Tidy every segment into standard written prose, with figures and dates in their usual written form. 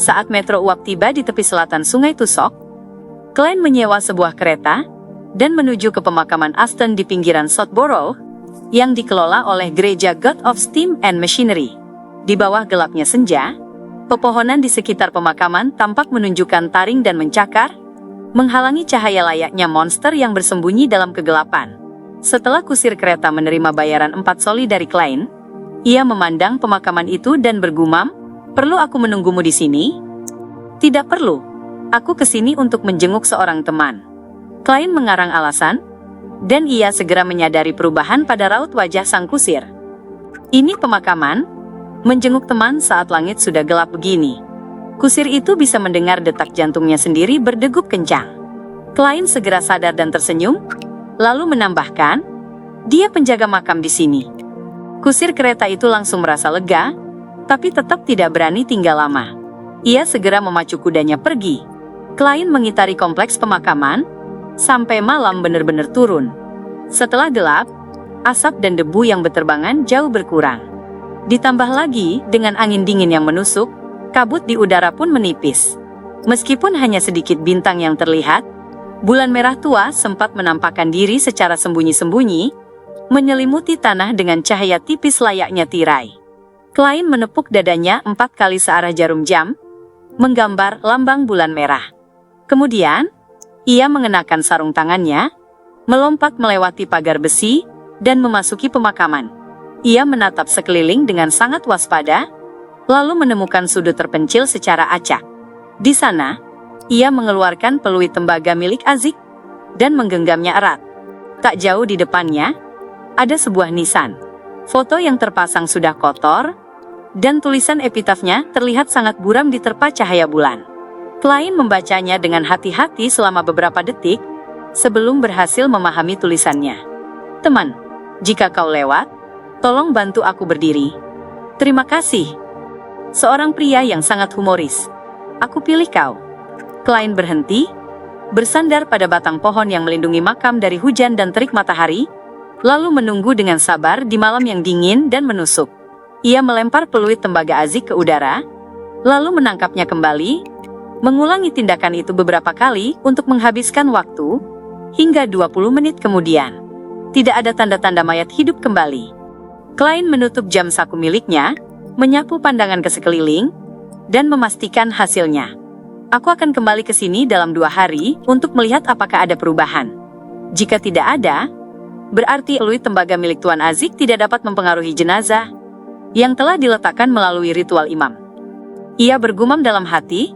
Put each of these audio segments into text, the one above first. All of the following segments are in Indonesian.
Saat Metro Uap tiba di tepi selatan Sungai Tusok, Klein menyewa sebuah kereta dan menuju ke pemakaman Aston di pinggiran Southborough yang dikelola oleh gereja God of Steam and Machinery. Di bawah gelapnya senja, pepohonan di sekitar pemakaman tampak menunjukkan taring dan mencakar, menghalangi cahaya layaknya monster yang bersembunyi dalam kegelapan. Setelah kusir kereta menerima bayaran 4 soli dari Klein, ia memandang pemakaman itu dan bergumam, "Perlu aku menunggumu di sini?" "Tidak perlu. Aku kesini untuk menjenguk seorang teman." Klein mengarang alasan, dan ia segera menyadari perubahan pada raut wajah sang kusir. Ini pemakaman? Menjenguk teman saat langit sudah gelap begini. Kusir itu bisa mendengar detak jantungnya sendiri berdegup kencang. Klein segera sadar dan tersenyum, lalu menambahkan, "Dia penjaga makam di sini." Kusir kereta itu langsung merasa lega, tapi tetap tidak berani tinggal lama. Ia segera memacu kudanya pergi. Klein mengitari kompleks pemakaman, sampai malam benar-benar turun. Setelah gelap, asap dan debu yang berterbangan jauh berkurang. Ditambah lagi dengan angin dingin yang menusuk, kabut di udara pun menipis. Meskipun hanya sedikit bintang yang terlihat, bulan merah tua sempat menampakkan diri secara sembunyi-sembunyi, menyelimuti tanah dengan cahaya tipis layaknya tirai. Klein menepuk dadanya 4 kali searah jarum jam, menggambar lambang bulan merah. Kemudian, ia mengenakan sarung tangannya, melompat melewati pagar besi, dan memasuki pemakaman. Ia menatap sekeliling dengan sangat waspada, lalu menemukan sudut terpencil secara acak. Di sana, ia mengeluarkan peluit tembaga milik Azik, dan menggenggamnya erat. Tak jauh di depannya, ada sebuah nisan. Foto yang terpasang sudah kotor, dan tulisan epitafnya terlihat sangat buram diterpa cahaya bulan. Klein membacanya dengan hati-hati selama beberapa detik, sebelum berhasil memahami tulisannya. "Teman, jika kau lewat, tolong bantu aku berdiri. Terima kasih." Seorang pria yang sangat humoris. "Aku pilih kau." Klein berhenti, bersandar pada batang pohon yang melindungi makam dari hujan dan terik matahari, lalu menunggu dengan sabar di malam yang dingin dan menusuk. Ia melempar peluit tembaga Azik ke udara, lalu menangkapnya kembali, mengulangi tindakan itu beberapa kali untuk menghabiskan waktu, hingga 20 menit kemudian. Tidak ada tanda-tanda mayat hidup kembali. Klein menutup jam saku miliknya, menyapu pandangan ke sekeliling, dan memastikan hasilnya. "Aku akan kembali ke sini dalam 2 hari untuk melihat apakah ada perubahan. Jika tidak ada, berarti peluit tembaga milik Tuan Azik tidak dapat mempengaruhi jenazah yang telah diletakkan melalui ritual imam." Ia bergumam dalam hati,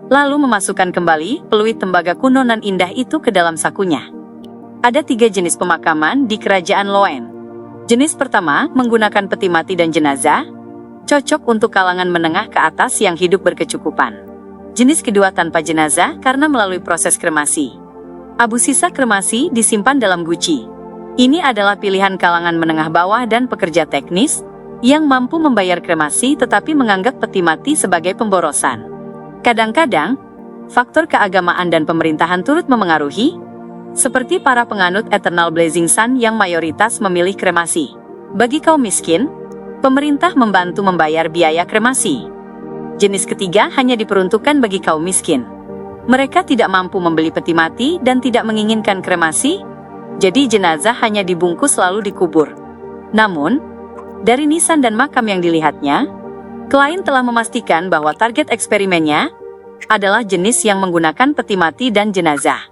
lalu memasukkan kembali peluit tembaga kuno nan indah itu ke dalam sakunya. Ada 3 jenis pemakaman di kerajaan Loen. Jenis pertama menggunakan peti mati dan jenazah, cocok untuk kalangan menengah ke atas yang hidup berkecukupan. Jenis kedua tanpa jenazah karena melalui proses kremasi. Abu sisa kremasi disimpan dalam guci. Ini adalah pilihan kalangan menengah bawah dan pekerja teknis, yang mampu membayar kremasi tetapi menganggap peti mati sebagai pemborosan. Kadang-kadang, faktor keagamaan dan pemerintahan turut memengaruhi, seperti para penganut Eternal Blazing Sun yang mayoritas memilih kremasi. Bagi kaum miskin, pemerintah membantu membayar biaya kremasi. Jenis ketiga hanya diperuntukkan bagi kaum miskin. Mereka tidak mampu membeli peti mati dan tidak menginginkan kremasi, jadi jenazah hanya dibungkus lalu dikubur. Namun, dari nisan dan makam yang dilihatnya, Klein telah memastikan bahwa target eksperimennya adalah jenis yang menggunakan peti mati dan jenazah.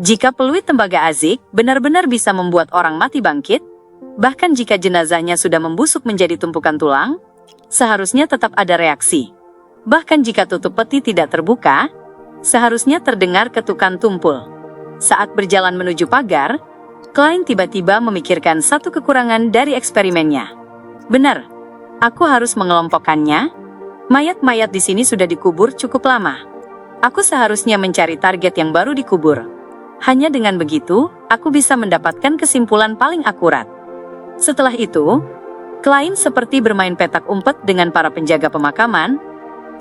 Jika peluit tembaga Azik benar-benar bisa membuat orang mati bangkit, bahkan jika jenazahnya sudah membusuk menjadi tumpukan tulang, seharusnya tetap ada reaksi. Bahkan jika tutup peti tidak terbuka, seharusnya terdengar ketukan tumpul. Saat berjalan menuju pagar, Klein tiba-tiba memikirkan satu kekurangan dari eksperimennya. Benar, aku harus mengelompokkannya. Mayat-mayat di sini sudah dikubur cukup lama. Aku seharusnya mencari target yang baru dikubur. Hanya dengan begitu, aku bisa mendapatkan kesimpulan paling akurat. Setelah itu, Klein seperti bermain petak umpet dengan para penjaga pemakaman,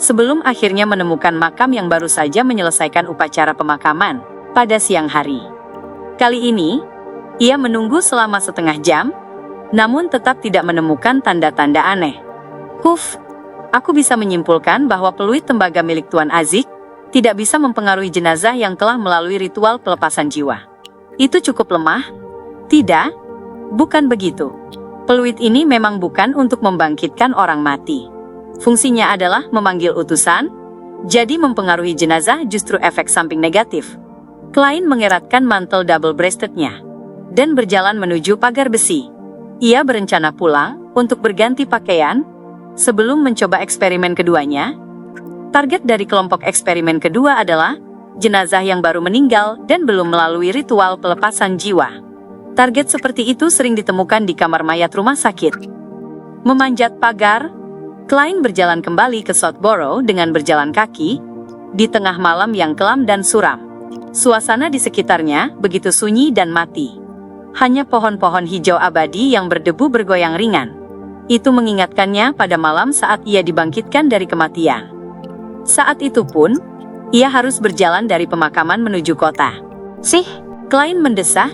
sebelum akhirnya menemukan makam yang baru saja menyelesaikan upacara pemakaman pada siang hari. Kali ini, ia menunggu selama setengah jam, namun tetap tidak menemukan tanda-tanda aneh. aku bisa menyimpulkan bahwa peluit tembaga milik Tuan Azik tidak bisa mempengaruhi jenazah yang telah melalui ritual pelepasan jiwa. Itu cukup lemah? Tidak, bukan begitu. Peluit ini memang bukan untuk membangkitkan orang mati. Fungsinya adalah memanggil utusan, jadi mempengaruhi jenazah justru efek samping negatif. Klein mengeratkan mantel double-breastednya dan berjalan menuju pagar besi. Ia berencana pulang untuk berganti pakaian sebelum mencoba eksperimen keduanya. Target dari kelompok eksperimen kedua adalah jenazah yang baru meninggal dan belum melalui ritual pelepasan jiwa. Target seperti itu sering ditemukan di kamar mayat rumah sakit. Memanjat pagar, Klein berjalan kembali ke Southborough dengan berjalan kaki di tengah malam yang kelam dan suram. Suasana di sekitarnya begitu sunyi dan mati. Hanya pohon-pohon hijau abadi yang berdebu bergoyang ringan. Itu mengingatkannya pada malam saat ia dibangkitkan dari kematian. Saat itu pun, ia harus berjalan dari pemakaman menuju kota. Klein mendesah,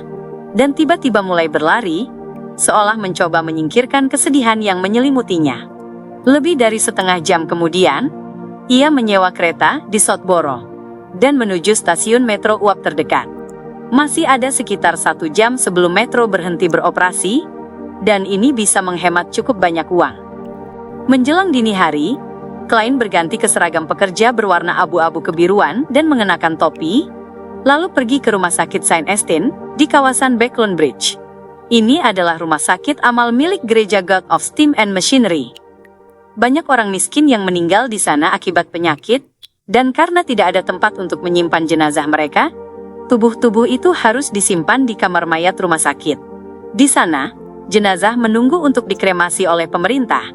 dan tiba-tiba mulai berlari, seolah mencoba menyingkirkan kesedihan yang menyelimutinya. Lebih dari setengah jam kemudian, ia menyewa kereta di Southborough, dan menuju stasiun metro uap terdekat. Masih ada sekitar 1 jam sebelum metro berhenti beroperasi, dan ini bisa menghemat cukup banyak uang. Menjelang dini hari, Klein berganti ke seragam pekerja berwarna abu-abu kebiruan dan mengenakan topi, lalu pergi ke rumah sakit Saint Estienne di kawasan Backlund Bridge. Ini adalah rumah sakit amal milik gereja God of Steam and Machinery. Banyak orang miskin yang meninggal di sana akibat penyakit, dan karena tidak ada tempat untuk menyimpan jenazah mereka, tubuh-tubuh itu harus disimpan di kamar mayat rumah sakit. Di sana, jenazah menunggu untuk dikremasi oleh pemerintah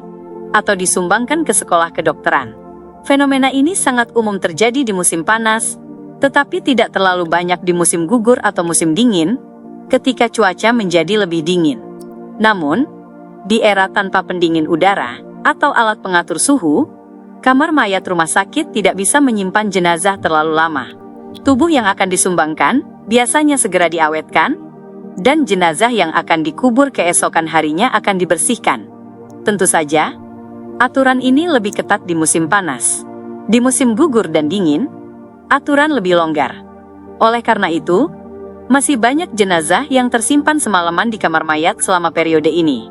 atau disumbangkan ke sekolah kedokteran. Fenomena ini sangat umum terjadi di musim panas, tetapi tidak terlalu banyak di musim gugur atau musim dingin, ketika cuaca menjadi lebih dingin. Namun, di era tanpa pendingin udara atau alat pengatur suhu, kamar mayat rumah sakit tidak bisa menyimpan jenazah terlalu lama. Tubuh yang akan disumbangkan biasanya segera diawetkan, dan jenazah yang akan dikubur keesokan harinya akan dibersihkan. Tentu saja, aturan ini lebih ketat di musim panas. Di musim gugur dan dingin, aturan lebih longgar. Oleh karena itu, masih banyak jenazah yang tersimpan semalaman di kamar mayat selama periode ini.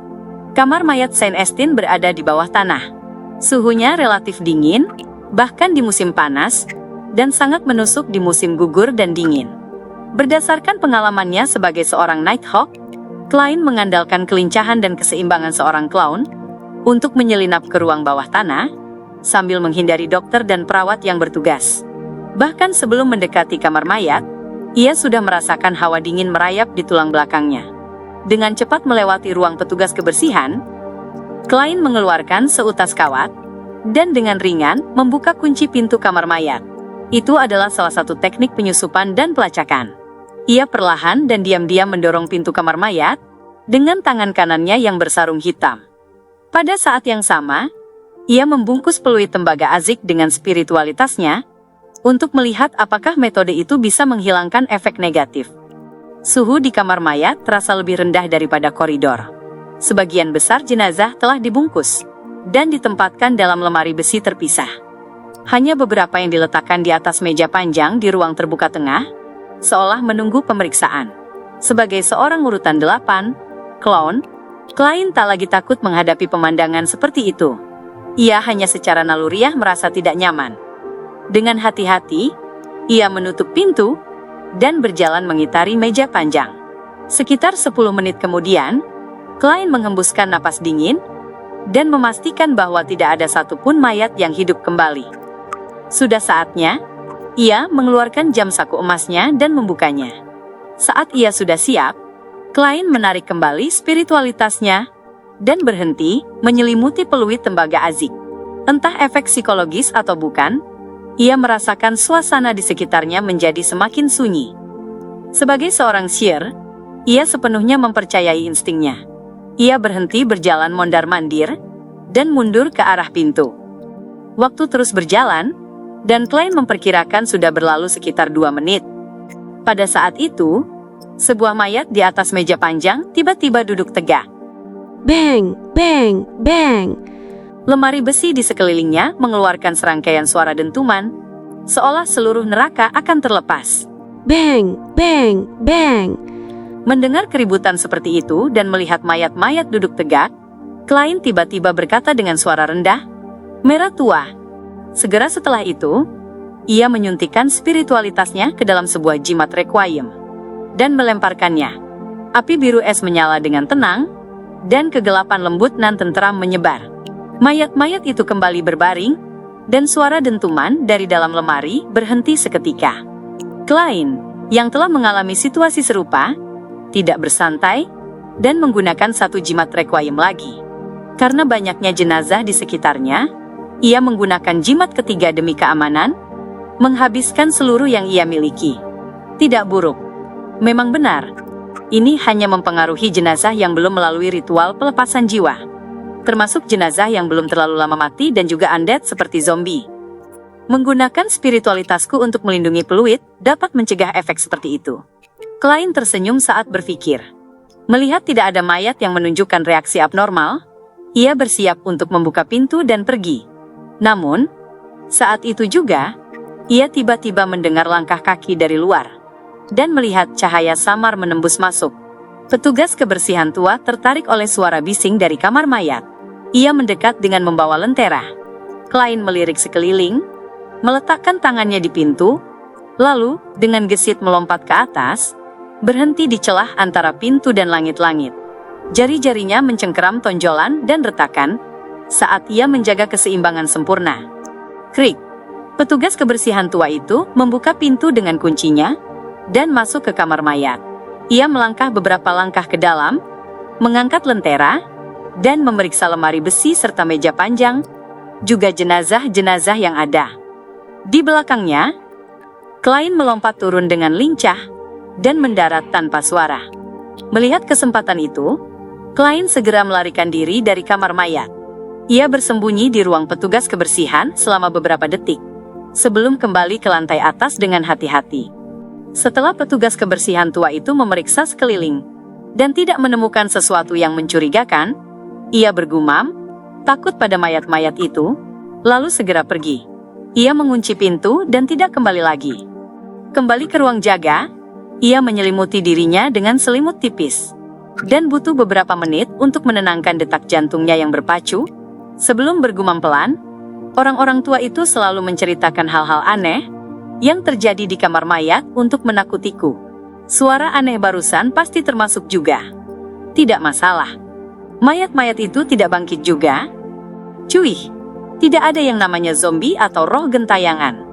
Kamar mayat Saint Estienne berada di bawah tanah. Suhunya relatif dingin, bahkan di musim panas, dan sangat menusuk di musim gugur dan dingin. Berdasarkan pengalamannya sebagai seorang Nighthawk, Klein mengandalkan kelincahan dan keseimbangan seorang clown untuk menyelinap ke ruang bawah tanah, sambil menghindari dokter dan perawat yang bertugas. Bahkan sebelum mendekati kamar mayat, ia sudah merasakan hawa dingin merayap di tulang belakangnya. Dengan cepat melewati ruang petugas kebersihan, Klein mengeluarkan seutas kawat, dan dengan ringan membuka kunci pintu kamar mayat. Itu adalah salah satu teknik penyusupan dan pelacakan. Ia perlahan dan diam-diam mendorong pintu kamar mayat, dengan tangan kanannya yang bersarung hitam. Pada saat yang sama, ia membungkus peluit tembaga Azik dengan spiritualitasnya, untuk melihat apakah metode itu bisa menghilangkan efek negatif. Suhu di kamar mayat terasa lebih rendah daripada koridor. Sebagian besar jenazah telah dibungkus dan ditempatkan dalam lemari besi terpisah. Hanya beberapa yang diletakkan di atas meja panjang di ruang terbuka tengah, seolah menunggu pemeriksaan. Sebagai seorang urutan 8, clown, Klein tak lagi takut menghadapi pemandangan seperti itu. Ia hanya secara naluriah merasa tidak nyaman. Dengan hati-hati, ia menutup pintu dan berjalan mengitari meja panjang. Sekitar 10 menit kemudian, Klein menghembuskan napas dingin dan memastikan bahwa tidak ada satupun mayat yang hidup kembali. Sudah saatnya, ia mengeluarkan jam saku emasnya dan membukanya. Saat ia sudah siap, Klein menarik kembali spiritualitasnya dan berhenti menyelimuti peluit tembaga Azik. Entah efek psikologis atau bukan, ia merasakan suasana di sekitarnya menjadi semakin sunyi. Sebagai seorang seer, ia sepenuhnya mempercayai instingnya. Ia berhenti berjalan mondar-mandir dan mundur ke arah pintu. Waktu terus berjalan, dan Klein memperkirakan sudah berlalu sekitar 2 menit. Pada saat itu, sebuah mayat di atas meja panjang tiba-tiba duduk tegak. Bang, bang, bang. Lemari besi di sekelilingnya mengeluarkan serangkaian suara dentuman, seolah seluruh neraka akan terlepas. Bang, bang, bang. Mendengar keributan seperti itu dan melihat mayat-mayat duduk tegak, Klein tiba-tiba berkata dengan suara rendah, "Merah tua." Segera setelah itu, ia menyuntikkan spiritualitasnya ke dalam sebuah jimat requiem dan melemparkannya. Api biru es menyala dengan tenang, dan kegelapan lembut nan tenteram menyebar. Mayat-mayat itu kembali berbaring, dan suara dentuman dari dalam lemari berhenti seketika. Klein, yang telah mengalami situasi serupa, tidak bersantai, dan menggunakan satu jimat requiem lagi. Karena banyaknya jenazah di sekitarnya, ia menggunakan jimat ketiga demi keamanan, menghabiskan seluruh yang ia miliki. Tidak buruk. Memang benar, ini hanya mempengaruhi jenazah yang belum melalui ritual pelepasan jiwa, termasuk jenazah yang belum terlalu lama mati dan juga undead seperti zombie. Menggunakan spiritualitasku untuk melindungi peluit dapat mencegah efek seperti itu. Klein tersenyum saat berpikir. Melihat tidak ada mayat yang menunjukkan reaksi abnormal, ia bersiap untuk membuka pintu dan pergi. Namun, saat itu juga, ia tiba-tiba mendengar langkah kaki dari luar, dan melihat cahaya samar menembus masuk. Petugas kebersihan tua tertarik oleh suara bising dari kamar mayat. Ia mendekat dengan membawa lentera. Klein melirik sekeliling, meletakkan tangannya di pintu, lalu, dengan gesit melompat ke atas, berhenti di celah antara pintu dan langit-langit. Jari-jarinya mencengkeram tonjolan dan retakan, saat ia menjaga keseimbangan sempurna. Krik! Petugas kebersihan tua itu membuka pintu dengan kuncinya, dan masuk ke kamar mayat. Ia melangkah beberapa langkah ke dalam, mengangkat lentera, dan memeriksa lemari besi serta meja panjang, juga jenazah-jenazah yang ada. Di belakangnya, Klein melompat turun dengan lincah, dan mendarat tanpa suara. Melihat kesempatan itu, Klein segera melarikan diri dari kamar mayat. Ia bersembunyi di ruang petugas kebersihan selama beberapa detik, sebelum kembali ke lantai atas dengan hati-hati. Setelah petugas kebersihan tua itu memeriksa sekeliling, dan tidak menemukan sesuatu yang mencurigakan, ia bergumam, takut pada mayat-mayat itu, lalu segera pergi. Ia mengunci pintu dan tidak kembali lagi. Kembali ke ruang jaga, ia menyelimuti dirinya dengan selimut tipis, dan butuh beberapa menit untuk menenangkan detak jantungnya yang berpacu. Sebelum bergumam pelan, orang-orang tua itu selalu menceritakan hal-hal aneh yang terjadi di kamar mayat untuk menakutiku. Suara aneh barusan pasti termasuk juga. Tidak masalah. Mayat-mayat itu tidak bangkit juga. Cuy, tidak ada yang namanya zombie atau roh gentayangan.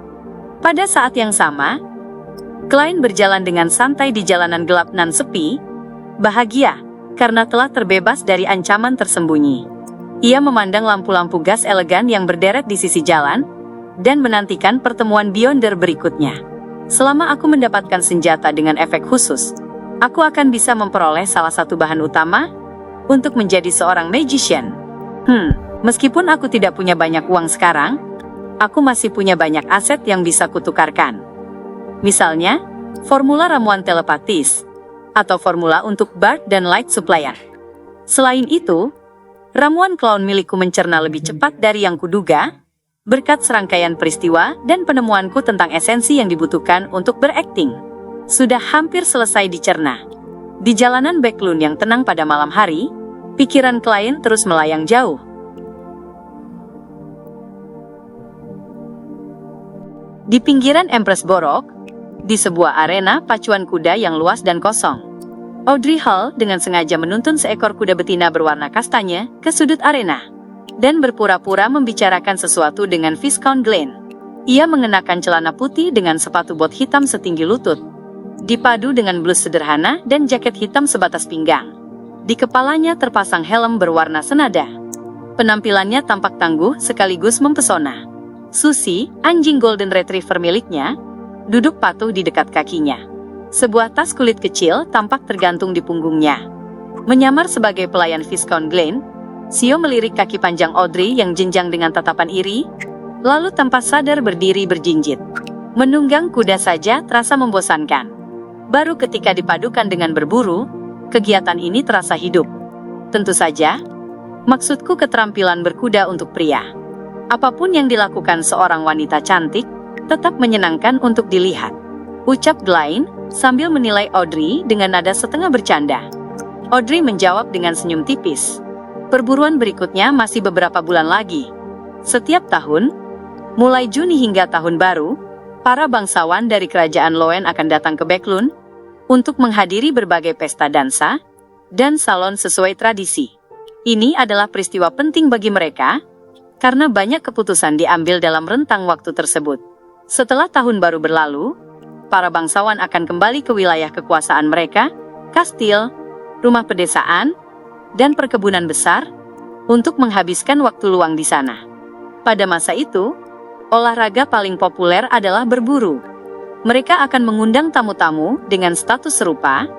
Pada saat yang sama, Klein berjalan dengan santai di jalanan gelap nan sepi, bahagia, karena telah terbebas dari ancaman tersembunyi. Ia memandang lampu-lampu gas elegan yang berderet di sisi jalan, dan menantikan pertemuan Beyonder berikutnya. Selama aku mendapatkan senjata dengan efek khusus, aku akan bisa memperoleh salah satu bahan utama untuk menjadi seorang magician. Meskipun aku tidak punya banyak uang sekarang, aku masih punya banyak aset yang bisa kutukarkan. Misalnya, formula ramuan telepatis, atau formula untuk Bard dan Light Supplier. Selain itu, ramuan clown milikku mencerna lebih cepat dari yang kuduga, berkat serangkaian peristiwa dan penemuanku tentang esensi yang dibutuhkan untuk berakting. Sudah hampir selesai dicerna. Di jalanan Backlund yang tenang pada malam hari, pikiran Klein terus melayang jauh. Di pinggiran Empress Borok, di sebuah arena pacuan kuda yang luas dan kosong, Audrey Hall dengan sengaja menuntun seekor kuda betina berwarna kastanya ke sudut arena, dan berpura-pura membicarakan sesuatu dengan Viscount Glen. Ia mengenakan celana putih dengan sepatu bot hitam setinggi lutut, dipadu dengan blus sederhana dan jaket hitam sebatas pinggang. Di kepalanya terpasang helm berwarna senada. Penampilannya tampak tangguh sekaligus mempesona. Susie, anjing golden retriever miliknya, duduk patuh di dekat kakinya. Sebuah tas kulit kecil tampak tergantung di punggungnya. Menyamar sebagai pelayan Viscount Glen, Sio melirik kaki panjang Audrey yang jenjang dengan tatapan iri, lalu tanpa sadar berdiri berjinjit. Menunggang kuda saja terasa membosankan. Baru ketika dipadukan dengan berburu, kegiatan ini terasa hidup. Tentu saja, Maksudku keterampilan berkuda untuk pria. Apapun yang dilakukan seorang wanita cantik, tetap menyenangkan untuk dilihat. Ucap Glenn, sambil menilai Audrey dengan nada setengah bercanda. Audrey menjawab dengan senyum tipis. Perburuan berikutnya masih beberapa bulan lagi. Setiap tahun, mulai Juni hingga tahun baru, para bangsawan dari kerajaan Loen akan datang ke Backlund untuk menghadiri berbagai pesta dansa dan salon sesuai tradisi. Ini adalah peristiwa penting bagi mereka, karena banyak keputusan diambil dalam rentang waktu tersebut. Setelah tahun baru berlalu, para bangsawan akan kembali ke wilayah kekuasaan mereka, kastil, rumah pedesaan, dan perkebunan besar, untuk menghabiskan waktu luang di sana. Pada masa itu, olahraga paling populer adalah berburu. Mereka akan mengundang tamu-tamu dengan status serupa,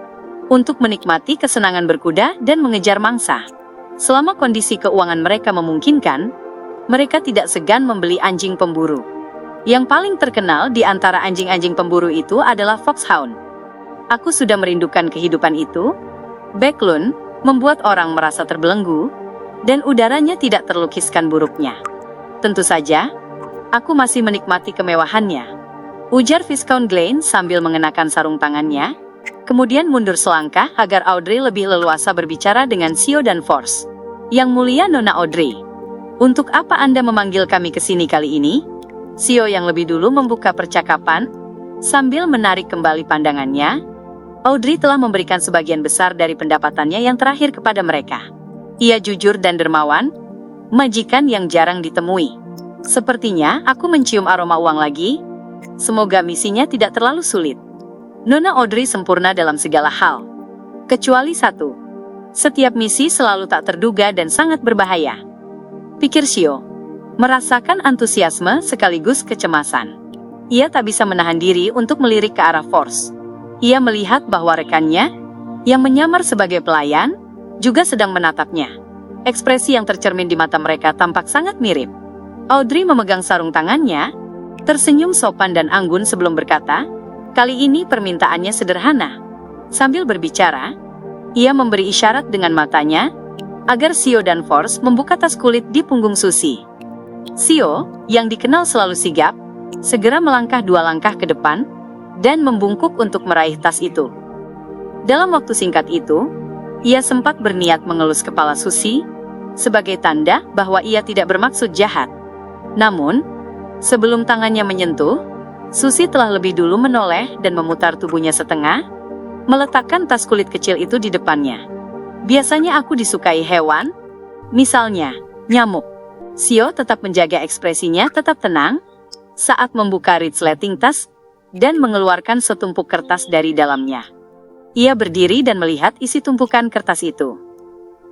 untuk menikmati kesenangan berkuda dan mengejar mangsa. Selama kondisi keuangan mereka memungkinkan, mereka tidak segan membeli anjing pemburu. Yang paling terkenal di antara anjing-anjing pemburu itu adalah Foxhound. Aku sudah merindukan kehidupan itu. Backlund membuat orang merasa terbelenggu, dan udaranya tidak terlukiskan buruknya. Tentu saja, aku masih menikmati kemewahannya, ujar Viscount Glenn sambil mengenakan sarung tangannya, kemudian mundur selangkah agar Audrey lebih leluasa berbicara dengan Sio dan Force. Yang mulia Nona Audrey, untuk apa Anda memanggil kami ke sini kali ini? Sio yang lebih dulu membuka percakapan, sambil menarik kembali pandangannya. Audrey telah memberikan sebagian besar dari pendapatannya yang terakhir kepada mereka. Ia jujur dan dermawan, majikan yang jarang ditemui. Sepertinya aku mencium aroma uang lagi. Semoga misinya tidak terlalu sulit. Nona Audrey sempurna dalam segala hal, kecuali satu. Setiap misi selalu tak terduga dan sangat berbahaya, pikir Sio, merasakan antusiasme sekaligus kecemasan. Ia tak bisa menahan diri untuk melirik ke arah Force. Ia melihat bahwa rekannya, yang menyamar sebagai pelayan, juga sedang menatapnya. Ekspresi yang tercermin di mata mereka tampak sangat mirip. Audrey memegang sarung tangannya, tersenyum sopan dan anggun sebelum berkata, kali ini permintaannya sederhana. Sambil berbicara, ia memberi isyarat dengan matanya, agar Sio dan Force membuka tas kulit di punggung Susi. Sio, yang dikenal selalu sigap, segera melangkah 2 langkah ke depan, dan membungkuk untuk meraih tas itu. Dalam waktu singkat itu, ia sempat berniat mengelus kepala Susi, sebagai tanda bahwa ia tidak bermaksud jahat. Namun, sebelum tangannya menyentuh, Susi telah lebih dulu menoleh dan memutar tubuhnya setengah, meletakkan tas kulit kecil itu di depannya. Biasanya aku disukai hewan, misalnya, nyamuk. Sio tetap menjaga ekspresinya tetap tenang, saat membuka resleting tas, dan mengeluarkan setumpuk kertas dari dalamnya. Ia berdiri dan melihat isi tumpukan kertas itu.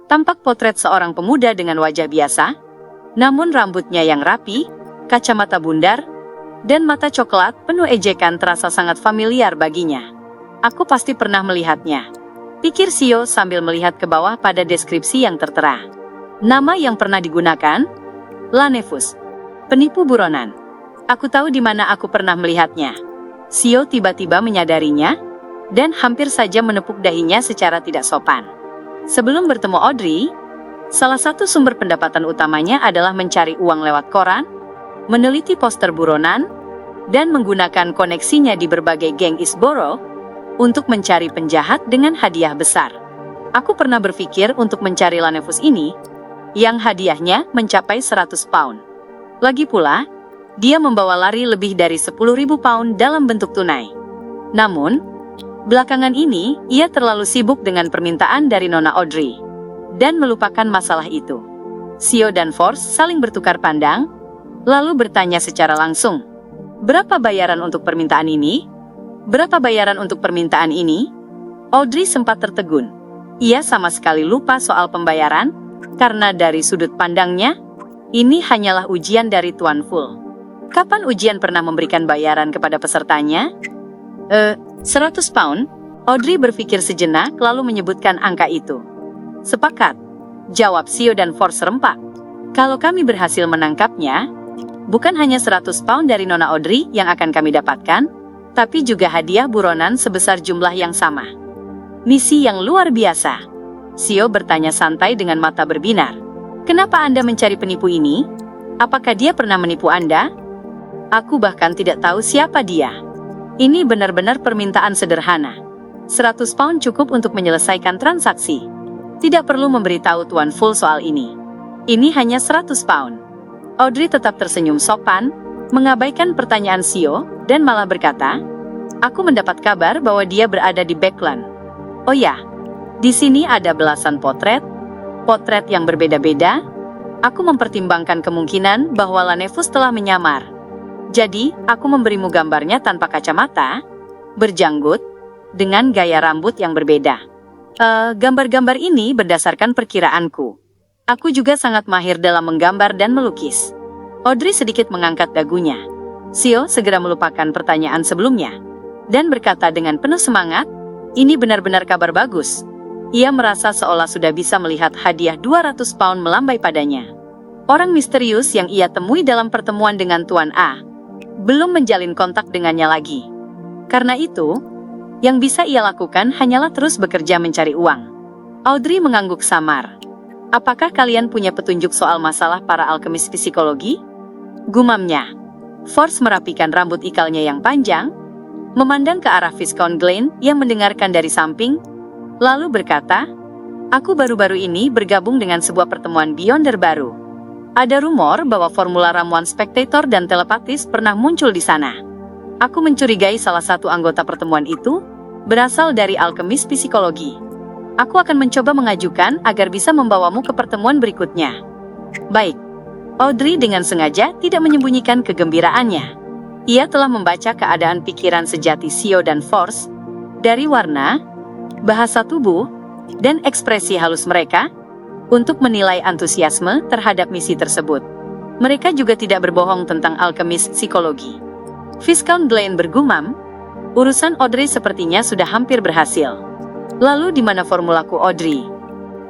Tampak potret seorang pemuda dengan wajah biasa, namun rambutnya yang rapi, kacamata bundar, dan mata coklat penuh ejekan terasa sangat familiar baginya. Aku pasti pernah melihatnya, pikir Sio sambil melihat ke bawah pada deskripsi yang tertera. Nama yang pernah digunakan, Lanevus, penipu buronan. Aku tahu di mana aku pernah melihatnya. Sio tiba-tiba menyadarinya, dan hampir saja menepuk dahinya secara tidak sopan. Sebelum bertemu Audrey, salah satu sumber pendapatan utamanya adalah mencari uang lewat koran, meneliti poster buronan, dan menggunakan koneksinya di berbagai geng East Borough untuk mencari penjahat dengan hadiah besar. Aku pernah berpikir untuk mencari Lanevus ini, yang hadiahnya mencapai 100 pound. Lagi pula, dia membawa lari lebih dari 10.000 pound dalam bentuk tunai. Namun, belakangan ini, ia terlalu sibuk dengan permintaan dari Nona Audrey, dan melupakan masalah itu. Sio dan Force saling bertukar pandang, lalu bertanya secara langsung, berapa bayaran untuk permintaan ini? Berapa bayaran untuk permintaan ini? Audrey sempat tertegun. Ia sama sekali lupa soal pembayaran, karena dari sudut pandangnya, ini hanyalah ujian dari Tuan Full. Kapan ujian pernah memberikan bayaran kepada pesertanya? 100 pound? Audrey berpikir sejenak lalu menyebutkan angka itu. Sepakat, jawab Sio dan Force serempak. Kalau kami berhasil menangkapnya, bukan hanya 100 pound dari Nona Audrey yang akan kami dapatkan, tapi juga hadiah buronan sebesar jumlah yang sama. Misi yang luar biasa. Sio bertanya santai dengan mata berbinar. Kenapa Anda mencari penipu ini? Apakah dia pernah menipu Anda? Aku bahkan tidak tahu siapa dia. Ini benar-benar permintaan sederhana. 100 pound cukup untuk menyelesaikan transaksi. Tidak perlu memberitahu Tuan Full soal ini. Ini hanya 100 pound. Audrey tetap tersenyum sopan, mengabaikan pertanyaan Sio, dan malah berkata, "Aku mendapat kabar bahwa dia berada di Backland. Oh ya, di sini ada belasan potret yang berbeda-beda. Aku mempertimbangkan kemungkinan bahwa Lanevus telah menyamar. Jadi, aku memberimu gambarnya tanpa kacamata, berjanggut, dengan gaya rambut yang berbeda. Gambar-gambar ini berdasarkan perkiraanku. Aku juga sangat mahir dalam menggambar dan melukis." Audrey sedikit mengangkat dagunya. Sio segera melupakan pertanyaan sebelumnya dan berkata dengan penuh semangat, "Ini benar-benar kabar bagus." Ia merasa seolah sudah bisa melihat hadiah 200 pound melambai padanya. Orang misterius yang ia temui dalam pertemuan dengan Tuan A belum menjalin kontak dengannya lagi. Karena itu, yang bisa ia lakukan hanyalah terus bekerja mencari uang. Audrey mengangguk samar. "Apakah kalian punya petunjuk soal masalah para alkemis psikologi?" Gumamnya. Force merapikan rambut ikalnya yang panjang, memandang ke arah Viscount Glen yang mendengarkan dari samping, lalu berkata, "Aku baru-baru ini bergabung dengan sebuah pertemuan Beyonder baru. Ada rumor bahwa formula ramuan spektator dan telepatis pernah muncul di sana. Aku mencurigai salah satu anggota pertemuan itu berasal dari alkemis psikologi. Aku akan mencoba mengajukan agar bisa membawamu ke pertemuan berikutnya." Baik. Audrey dengan sengaja tidak menyembunyikan kegembiraannya. Ia telah membaca keadaan pikiran sejati Sio dan Force dari warna, bahasa tubuh, dan ekspresi halus mereka untuk menilai antusiasme terhadap misi tersebut. Mereka juga tidak berbohong tentang alkemis psikologi. Viscount Glen bergumam, "Urusan Audrey sepertinya sudah hampir berhasil. Lalu di mana formulaku, Audrey?"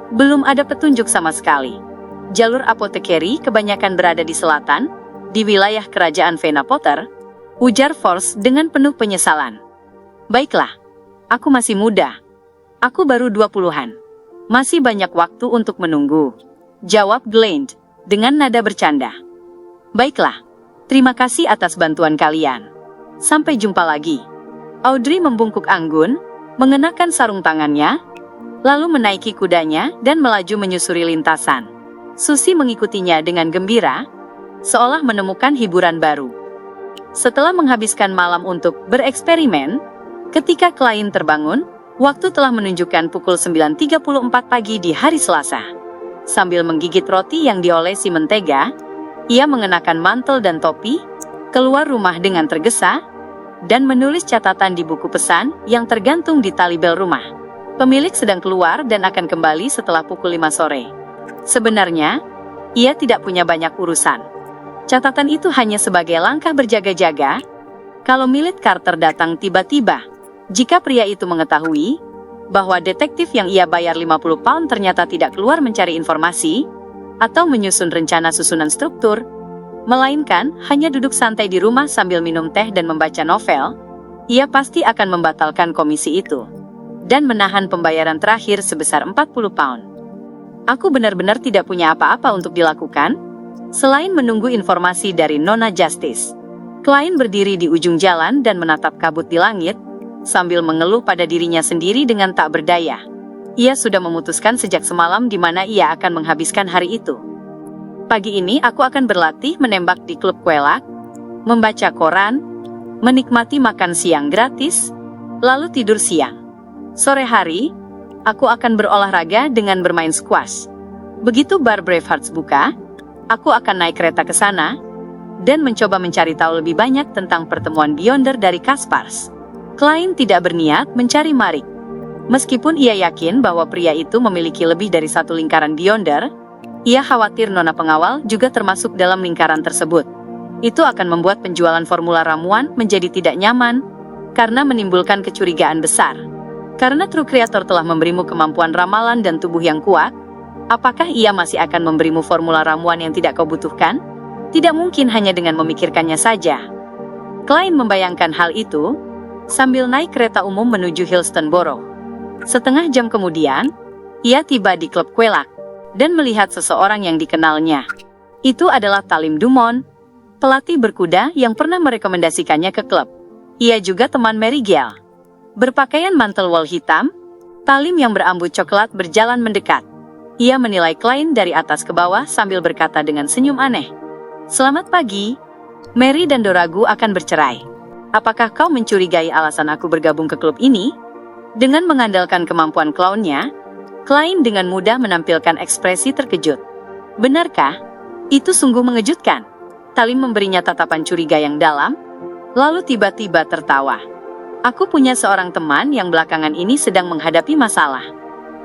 "Belum ada petunjuk sama sekali. Jalur apotekeri kebanyakan berada di selatan, di wilayah kerajaan Vena Potter," ujar Force dengan penuh penyesalan. "Baiklah, aku masih muda. Aku baru 20-an. Masih banyak waktu untuk menunggu," jawab Glen dengan nada bercanda. "Baiklah, terima kasih atas bantuan kalian. Sampai jumpa lagi." Audrey membungkuk anggun, mengenakan sarung tangannya, lalu menaiki kudanya dan melaju menyusuri lintasan. Susie mengikutinya dengan gembira, seolah menemukan hiburan baru. Setelah menghabiskan malam untuk bereksperimen, ketika klien terbangun, waktu telah menunjukkan pukul 9.34 pagi di hari Selasa. Sambil menggigit roti yang diolesi mentega, ia mengenakan mantel dan topi, keluar rumah dengan tergesa, dan menulis catatan di buku pesan yang tergantung di tali bel rumah. Pemilik sedang keluar dan akan kembali setelah pukul 5 sore. Sebenarnya, ia tidak punya banyak urusan. Catatan itu hanya sebagai langkah berjaga-jaga kalau Millet Carter datang tiba-tiba. Jika pria itu mengetahui bahwa detektif yang ia bayar 50 pound ternyata tidak keluar mencari informasi atau menyusun rencana susunan struktur, melainkan hanya duduk santai di rumah sambil minum teh dan membaca novel, ia pasti akan membatalkan komisi itu dan menahan pembayaran terakhir sebesar 40 pound. Aku benar-benar tidak punya apa-apa untuk dilakukan, selain menunggu informasi dari Nona Justice. Klien berdiri di ujung jalan dan menatap kabut di langit, sambil mengeluh pada dirinya sendiri dengan tak berdaya. Ia sudah memutuskan sejak semalam di mana ia akan menghabiskan hari itu. "Pagi ini aku akan berlatih menembak di klub kuelak, membaca koran, menikmati makan siang gratis, lalu tidur siang. Sore hari, aku akan berolahraga dengan bermain squash. Begitu bar Bravehearts buka, aku akan naik kereta ke sana dan mencoba mencari tahu lebih banyak tentang pertemuan Beyonder dari Kaspars." Klien tidak berniat mencari Marik. Meskipun ia yakin bahwa pria itu memiliki lebih dari satu lingkaran Beyonder, ia khawatir nona pengawal juga termasuk dalam lingkaran tersebut. Itu akan membuat penjualan formula ramuan menjadi tidak nyaman, karena menimbulkan kecurigaan besar. Karena True Creator telah memberimu kemampuan ramalan dan tubuh yang kuat, apakah ia masih akan memberimu formula ramuan yang tidak kau butuhkan? Tidak mungkin hanya dengan memikirkannya saja. Klien membayangkan hal itu, sambil naik kereta umum menuju Hillston Borough. Setengah jam kemudian, ia tiba di klub kuelak. dan melihat seseorang yang dikenalnya. Itu adalah Talim Dumont, pelatih berkuda yang pernah merekomendasikannya ke klub. Ia juga teman Mary Gill. Berpakaian mantel wol hitam, Talim yang berambut coklat berjalan mendekat. Ia menilai Klein dari atas ke bawah sambil berkata dengan senyum aneh. "Selamat pagi. Mary dan Doragu akan bercerai. Apakah kau mencurigai alasan aku bergabung ke klub ini?" Dengan mengandalkan kemampuan clownnya, Klein dengan mudah menampilkan ekspresi terkejut. "Benarkah? Itu sungguh mengejutkan." Talim memberinya tatapan curiga yang dalam, lalu tiba-tiba tertawa. "Aku punya seorang teman yang belakangan ini sedang menghadapi masalah.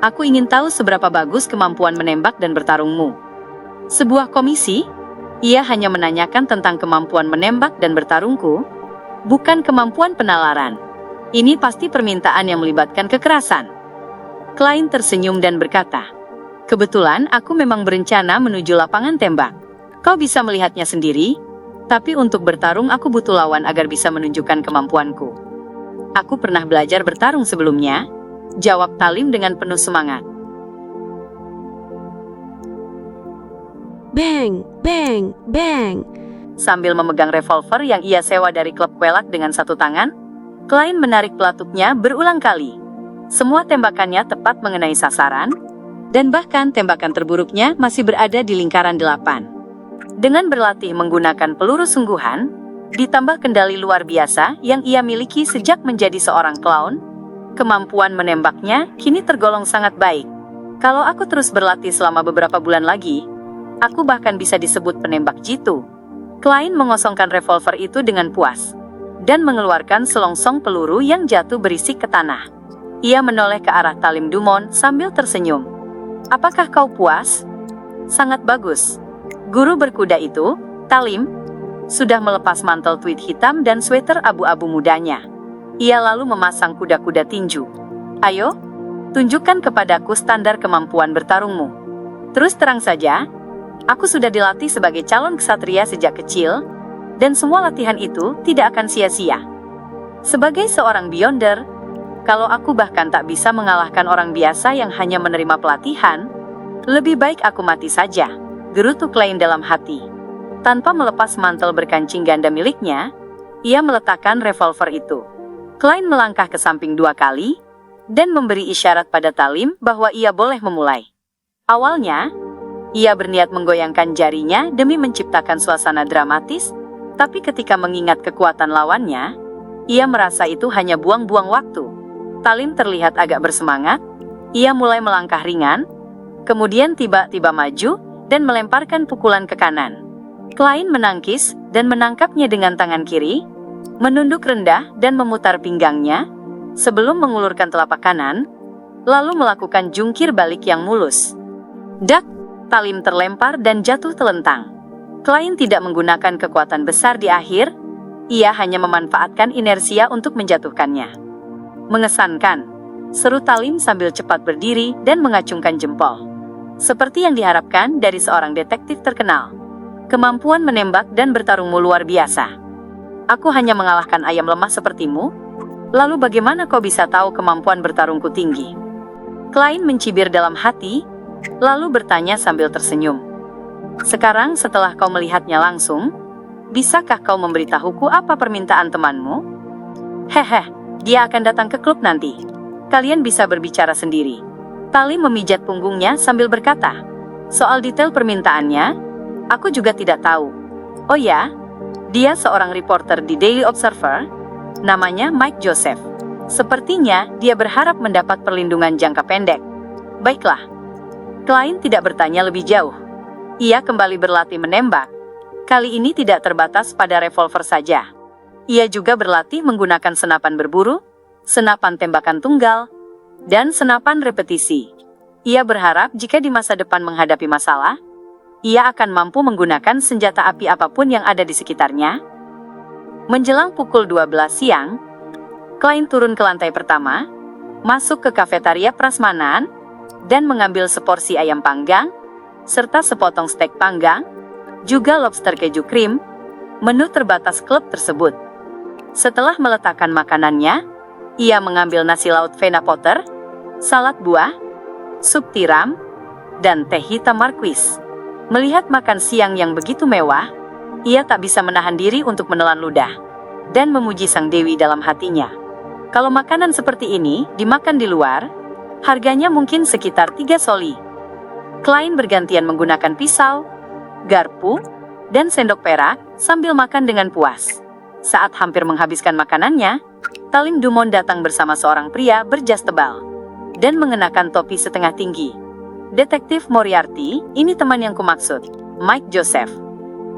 Aku ingin tahu seberapa bagus kemampuan menembak dan bertarungmu." "Sebuah komisi?" "Ia hanya menanyakan tentang kemampuan menembak dan bertarungku, bukan kemampuan penalaran. Ini pasti permintaan yang melibatkan kekerasan." Klein tersenyum dan berkata, "Kebetulan aku memang berencana menuju lapangan tembak. Kau bisa melihatnya sendiri, tapi untuk bertarung aku butuh lawan agar bisa menunjukkan kemampuanku." "Aku pernah belajar bertarung sebelumnya," jawab Talim dengan penuh semangat. Bang, bang, bang. Sambil memegang revolver yang ia sewa dari klub pelak dengan satu tangan, Klein menarik pelatuknya berulang kali. Semua tembakannya tepat mengenai sasaran, dan bahkan tembakan terburuknya masih berada di lingkaran 8. Dengan berlatih menggunakan peluru sungguhan, ditambah kendali luar biasa yang ia miliki sejak menjadi seorang clown, kemampuan menembaknya kini tergolong sangat baik. Kalau aku terus berlatih selama beberapa bulan lagi, aku bahkan bisa disebut penembak jitu. Klein mengosongkan revolver itu dengan puas, dan mengeluarkan selongsong peluru yang jatuh berisik ke tanah. Ia menoleh ke arah Talim Dumont sambil tersenyum. "Apakah kau puas? Sangat bagus." Guru berkuda itu, Talim, sudah melepas mantel tweed hitam dan sweater abu-abu mudanya. Ia lalu memasang kuda-kuda tinju. "Ayo, tunjukkan kepadaku standar kemampuan bertarungmu." "Terus terang saja, aku sudah dilatih sebagai calon ksatria sejak kecil, dan semua latihan itu tidak akan sia-sia. Sebagai seorang Beyonder, kalau aku bahkan tak bisa mengalahkan orang biasa yang hanya menerima pelatihan, lebih baik aku mati saja," gerutu Klein dalam hati. Tanpa melepas mantel berkancing ganda miliknya, ia meletakkan revolver itu. Klein melangkah ke samping 2 kali, dan memberi isyarat pada Talim bahwa ia boleh memulai. Awalnya, ia berniat menggoyangkan jarinya demi menciptakan suasana dramatis, tapi ketika mengingat kekuatan lawannya, ia merasa itu hanya buang-buang waktu. Talim terlihat agak bersemangat, ia mulai melangkah ringan, kemudian tiba-tiba maju, dan melemparkan pukulan ke kanan. Klein menangkis dan menangkapnya dengan tangan kiri, menunduk rendah dan memutar pinggangnya, sebelum mengulurkan telapak kanan, lalu melakukan jungkir balik yang mulus. Dak! Talim terlempar dan jatuh telentang. Klein tidak menggunakan kekuatan besar di akhir, ia hanya memanfaatkan inersia untuk menjatuhkannya. "Mengesankan," seru Talim sambil cepat berdiri dan mengacungkan jempol. Seperti yang diharapkan dari seorang detektif terkenal. "Kemampuan menembak dan bertarungmu luar biasa. Aku hanya mengalahkan ayam lemah sepertimu. Lalu bagaimana kau bisa tahu kemampuan bertarungku tinggi?" Klein mencibir dalam hati, lalu bertanya sambil tersenyum. "Sekarang setelah kau melihatnya langsung, bisakah kau memberitahuku apa permintaan temanmu?" "Hehe, dia akan datang ke klub nanti. Kalian bisa berbicara sendiri." Talim memijat punggungnya sambil berkata, "Soal detail permintaannya, aku juga tidak tahu." "Oh ya, dia seorang reporter di Daily Observer, namanya Mike Joseph. Sepertinya dia berharap mendapat perlindungan jangka pendek." "Baiklah." Klein tidak bertanya lebih jauh. Ia kembali berlatih menembak. Kali ini tidak terbatas pada revolver saja. Ia juga berlatih menggunakan senapan berburu, senapan tembakan tunggal, dan senapan repetisi. Ia berharap jika di masa depan menghadapi masalah, ia akan mampu menggunakan senjata api apapun yang ada di sekitarnya. Menjelang pukul 12 siang, Klein turun ke lantai pertama, masuk ke kafetaria prasmanan, dan mengambil seporsi ayam panggang, serta sepotong steak panggang, juga lobster keju krim, menu terbatas klub tersebut. Setelah meletakkan makanannya, ia mengambil nasi laut Vena Potter, salad buah, sup tiram, dan teh hitam Marquis. Melihat makan siang yang begitu mewah, ia tak bisa menahan diri untuk menelan ludah dan memuji sang dewi dalam hatinya. Kalau makanan seperti ini dimakan di luar, harganya mungkin sekitar 3 soli. Klein bergantian menggunakan pisau, garpu, dan sendok perak sambil makan dengan puas. Saat hampir menghabiskan makanannya, Talim Dumont datang bersama seorang pria berjas tebal dan mengenakan topi setengah tinggi. Detektif Moriarty, ini teman yang kumaksud, Mike Joseph.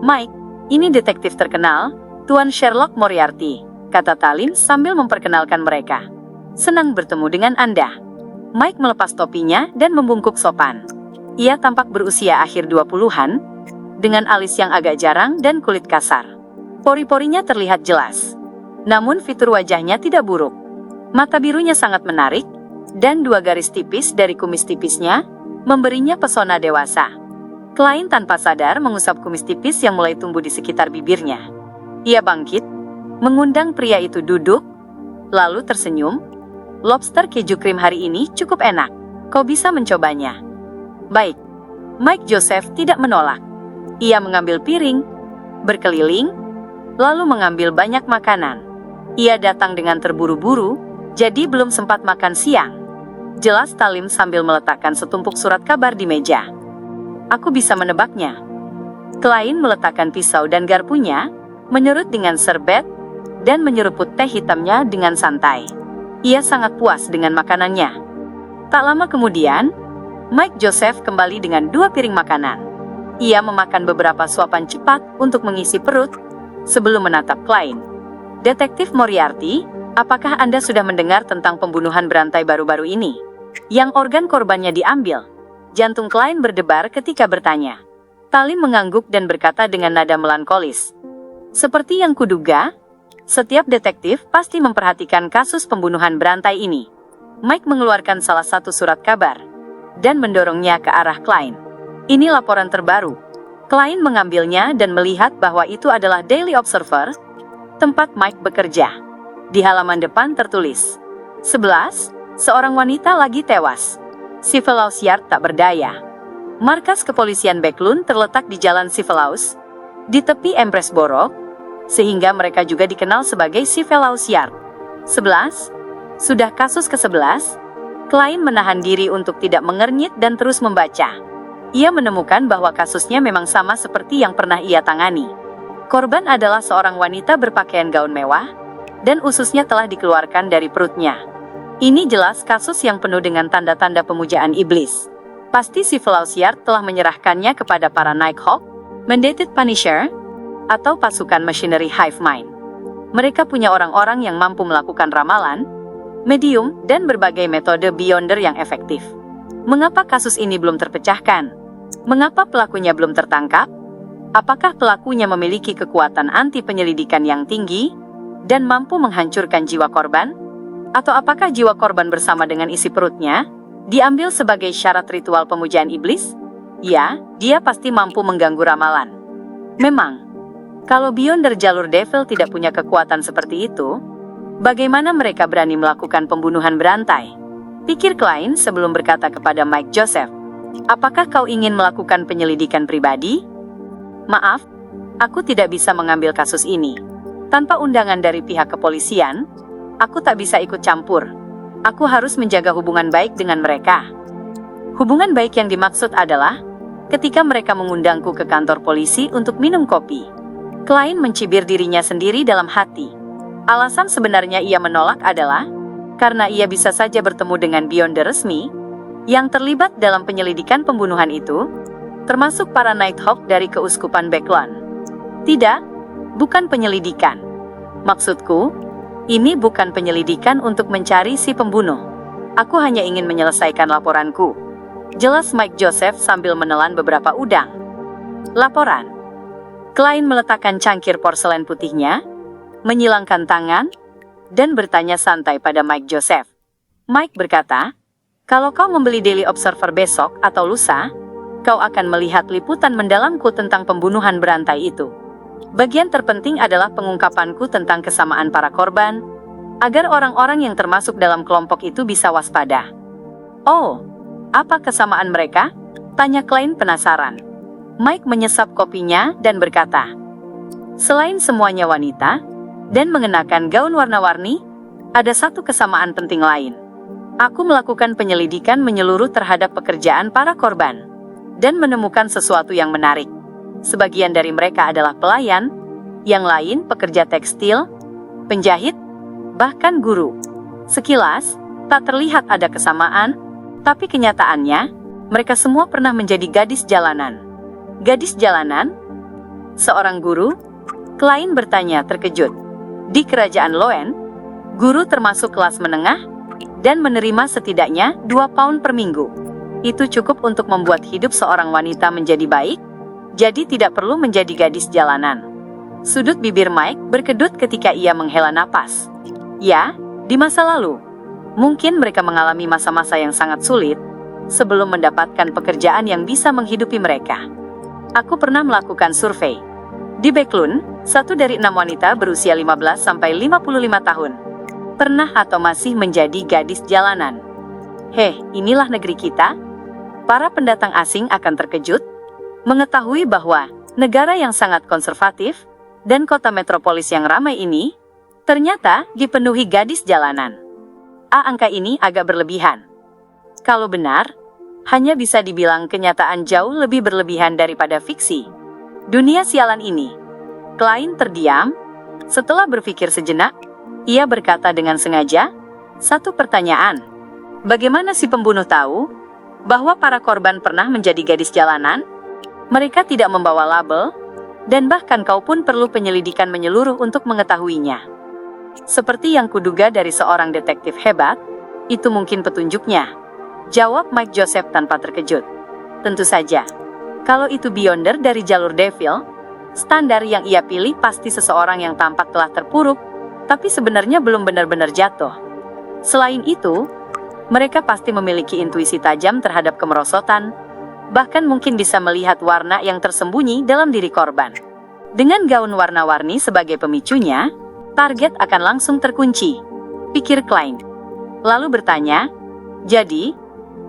Mike, ini detektif terkenal, Tuan Sherlock Moriarty, kata Talim sambil memperkenalkan mereka. Senang bertemu dengan Anda. Mike melepas topinya dan membungkuk sopan. Ia tampak berusia akhir 20-an, dengan alis yang agak jarang dan kulit kasar. Pori-porinya terlihat jelas. Namun fitur wajahnya tidak buruk. Mata birunya sangat menarik, dan 2 garis tipis dari kumis tipisnya memberinya pesona dewasa. Klein tanpa sadar mengusap kumis tipis yang mulai tumbuh di sekitar bibirnya. Ia bangkit, mengundang pria itu duduk, lalu tersenyum. Lobster keju krim hari ini cukup enak. Kau bisa mencobanya. Baik. Mike Joseph tidak menolak. Ia mengambil piring, berkeliling, lalu mengambil banyak makanan. Ia datang dengan terburu-buru, jadi belum sempat makan siang. Jelas Talim sambil meletakkan setumpuk surat kabar di meja. Aku bisa menebaknya. Klein meletakkan pisau dan garpunya, menyerut dengan serbet, dan menyeruput teh hitamnya dengan santai. Ia sangat puas dengan makanannya. Tak lama kemudian, Mike Joseph kembali dengan 2 piring makanan. Ia memakan beberapa suapan cepat untuk mengisi perut, sebelum menatap Klein. Detektif Moriarty, apakah Anda sudah mendengar tentang pembunuhan berantai baru-baru ini? Yang organ korbannya diambil. Jantung Klein berdebar ketika bertanya. Talim mengangguk dan berkata dengan nada melankolis. Seperti yang kuduga, setiap detektif pasti memperhatikan kasus pembunuhan berantai ini. Mike mengeluarkan salah satu surat kabar dan mendorongnya ke arah Klein. Ini laporan terbaru. Klein mengambilnya dan melihat bahwa itu adalah Daily Observer, tempat Mike bekerja. Di halaman depan tertulis, 11, seorang wanita lagi tewas. Civil Yard tak berdaya. Markas kepolisian Backlund terletak di jalan Civil, di tepi Empress Borough, sehingga mereka juga dikenal sebagai Civil Yard. 11. Sudah kasus ke-11, Klein menahan diri untuk tidak mengernyit dan terus membaca. Ia menemukan bahwa kasusnya memang sama seperti yang pernah ia tangani. Korban adalah seorang wanita berpakaian gaun mewah, dan ususnya telah dikeluarkan dari perutnya. Ini jelas kasus yang penuh dengan tanda-tanda pemujaan iblis. Pasti Civil Yard telah menyerahkannya kepada para Nighthawk, Mandated Punisher, atau pasukan Machinery Hive Mind. Mereka punya orang-orang yang mampu melakukan ramalan, medium, dan berbagai metode Beyonder yang efektif. Mengapa kasus ini belum terpecahkan? Mengapa pelakunya belum tertangkap? Apakah pelakunya memiliki kekuatan anti penyelidikan yang tinggi dan mampu menghancurkan jiwa korban? Atau apakah jiwa korban bersama dengan isi perutnya diambil sebagai syarat ritual pemujaan iblis? Ya, dia pasti mampu mengganggu ramalan. Memang, kalau Beyonder jalur Devil tidak punya kekuatan seperti itu, bagaimana mereka berani melakukan pembunuhan berantai? Pikir Klein sebelum berkata kepada Mike Joseph, apakah kau ingin melakukan penyelidikan pribadi? Maaf, aku tidak bisa mengambil kasus ini. Tanpa undangan dari pihak kepolisian, aku tak bisa ikut campur. Aku harus menjaga hubungan baik dengan mereka. Hubungan baik yang dimaksud adalah ketika mereka mengundangku ke kantor polisi untuk minum kopi. Klein mencibir dirinya sendiri dalam hati. Alasan sebenarnya ia menolak adalah karena ia bisa saja bertemu dengan Beyonder resmi yang terlibat dalam penyelidikan pembunuhan itu, termasuk para Nighthawk dari Keuskupan Backlund. Tidak, bukan penyelidikan. Maksudku, ini bukan penyelidikan untuk mencari si pembunuh. Aku hanya ingin menyelesaikan laporanku. Jelas Mike Joseph sambil menelan beberapa udang. Laporan. Klein meletakkan cangkir porselen putihnya, menyilangkan tangan, dan bertanya santai pada Mike Joseph. Mike berkata, kalau kau membeli Daily Observer besok atau lusa, kau akan melihat liputan mendalamku tentang pembunuhan berantai itu. Bagian terpenting adalah pengungkapanku tentang kesamaan para korban, agar orang-orang yang termasuk dalam kelompok itu bisa waspada. Oh, apa kesamaan mereka? Tanya Klein penasaran. Mike menyesap kopinya dan berkata, "Selain semuanya wanita dan mengenakan gaun warna-warni, ada satu kesamaan penting lain. Aku melakukan penyelidikan menyeluruh terhadap pekerjaan para korban dan menemukan sesuatu yang menarik. Sebagian dari mereka adalah pelayan, yang lain pekerja tekstil, penjahit, bahkan guru. Sekilas, tak terlihat ada kesamaan, tapi kenyataannya, mereka semua pernah menjadi gadis jalanan." "Gadis jalanan?" Seorang guru? Klein bertanya terkejut. Di kerajaan Loen, guru termasuk kelas menengah dan menerima setidaknya 2 pound per minggu. Itu cukup untuk membuat hidup seorang wanita menjadi baik, jadi tidak perlu menjadi gadis jalanan. Sudut bibir Mike berkedut ketika ia menghela napas. Ya, di masa lalu, mungkin mereka mengalami masa-masa yang sangat sulit sebelum mendapatkan pekerjaan yang bisa menghidupi mereka. Aku pernah melakukan survei. Di Backlund, 1 dari 6 wanita berusia 15 sampai 55 tahun pernah atau masih menjadi gadis jalanan. Heh, inilah negeri kita. Para pendatang asing akan terkejut mengetahui bahwa negara yang sangat konservatif dan kota metropolis yang ramai ini ternyata dipenuhi gadis jalanan. Angka ini agak berlebihan. Kalau benar, hanya bisa dibilang kenyataan jauh lebih berlebihan daripada fiksi. Dunia sialan ini. Klein terdiam. Setelah berpikir sejenak, ia berkata dengan sengaja, "Satu pertanyaan. Bagaimana si pembunuh tahu bahwa para korban pernah menjadi gadis jalanan? Mereka tidak membawa label, dan bahkan kau pun perlu penyelidikan menyeluruh untuk mengetahuinya." "Seperti yang kuduga dari seorang detektif hebat, itu mungkin petunjuknya," jawab Mike Joseph tanpa terkejut. "Tentu saja. Kalau itu Beyonder dari jalur Devil, standar yang ia pilih pasti seseorang yang tampak telah terpuruk, tapi sebenarnya belum benar-benar jatuh. Selain itu, mereka pasti memiliki intuisi tajam terhadap kemerosotan, bahkan mungkin bisa melihat warna yang tersembunyi dalam diri korban. Dengan gaun warna-warni sebagai pemicunya, target akan langsung terkunci," pikir Klein. Lalu bertanya, "Jadi,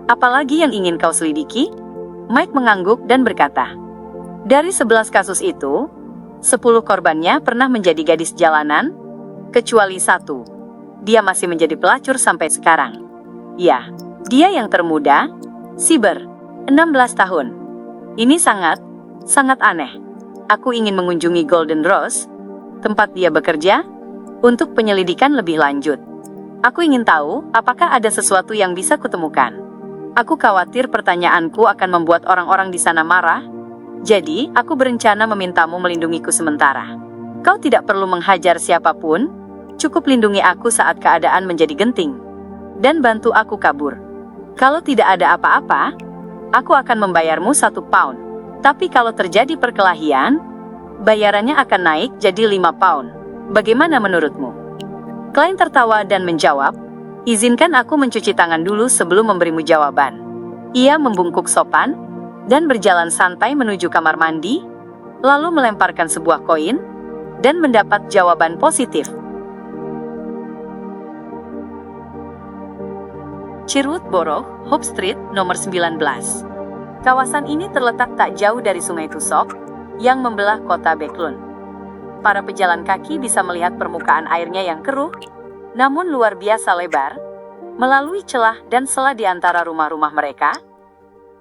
apalagi yang ingin kau selidiki?" Mike mengangguk dan berkata, "Dari 11 kasus itu, 10 korbannya pernah menjadi gadis jalanan, kecuali 1. Dia masih menjadi pelacur sampai sekarang. Ya, dia yang termuda, Cyber, 16 tahun. Ini sangat aneh. Aku ingin mengunjungi Golden Rose, tempat dia bekerja, untuk penyelidikan lebih lanjut. Aku ingin tahu apakah ada sesuatu yang bisa kutemukan. Aku khawatir pertanyaanku akan membuat orang-orang di sana marah, jadi aku berencana memintamu melindungiku sementara. Kau tidak perlu menghajar siapapun, cukup lindungi aku saat keadaan menjadi genting, dan bantu aku kabur. Kalau tidak ada apa-apa, aku akan membayarmu 1 pound. Tapi kalau terjadi perkelahian, bayarannya akan naik jadi 5 pound. Bagaimana menurutmu?" Klein tertawa dan menjawab, "Izinkan aku mencuci tangan dulu sebelum memberimu jawaban." Ia membungkuk sopan dan berjalan santai menuju kamar mandi, lalu melemparkan sebuah koin dan mendapat jawaban positif. Sherwood Borough, Hope Street, nomor 19. Kawasan ini terletak tak jauh dari Sungai Tusok, yang membelah kota Backlund. Para pejalan kaki bisa melihat permukaan airnya yang keruh, namun luar biasa lebar, melalui celah dan sela di antara rumah-rumah mereka.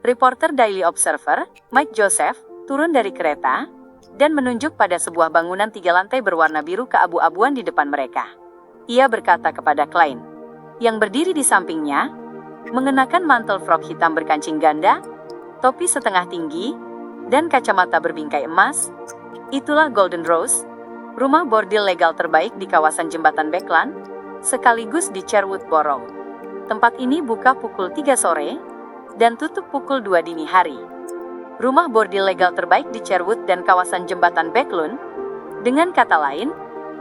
Reporter Daily Observer, Mike Joseph, turun dari kereta, dan menunjuk pada sebuah bangunan 3 lantai berwarna biru keabu-abuan di depan mereka. Ia berkata kepada Klein, yang berdiri di sampingnya, mengenakan mantel frok hitam berkancing ganda, topi setengah tinggi, dan kacamata berbingkai emas, "Itulah Golden Rose, rumah bordil legal terbaik di kawasan jembatan Backland, sekaligus di Sherwood Borough. Tempat ini buka pukul 3 sore, dan tutup pukul 2 dini hari. Rumah bordil legal terbaik di Sherwood dan kawasan jembatan Backlund. Dengan kata lain,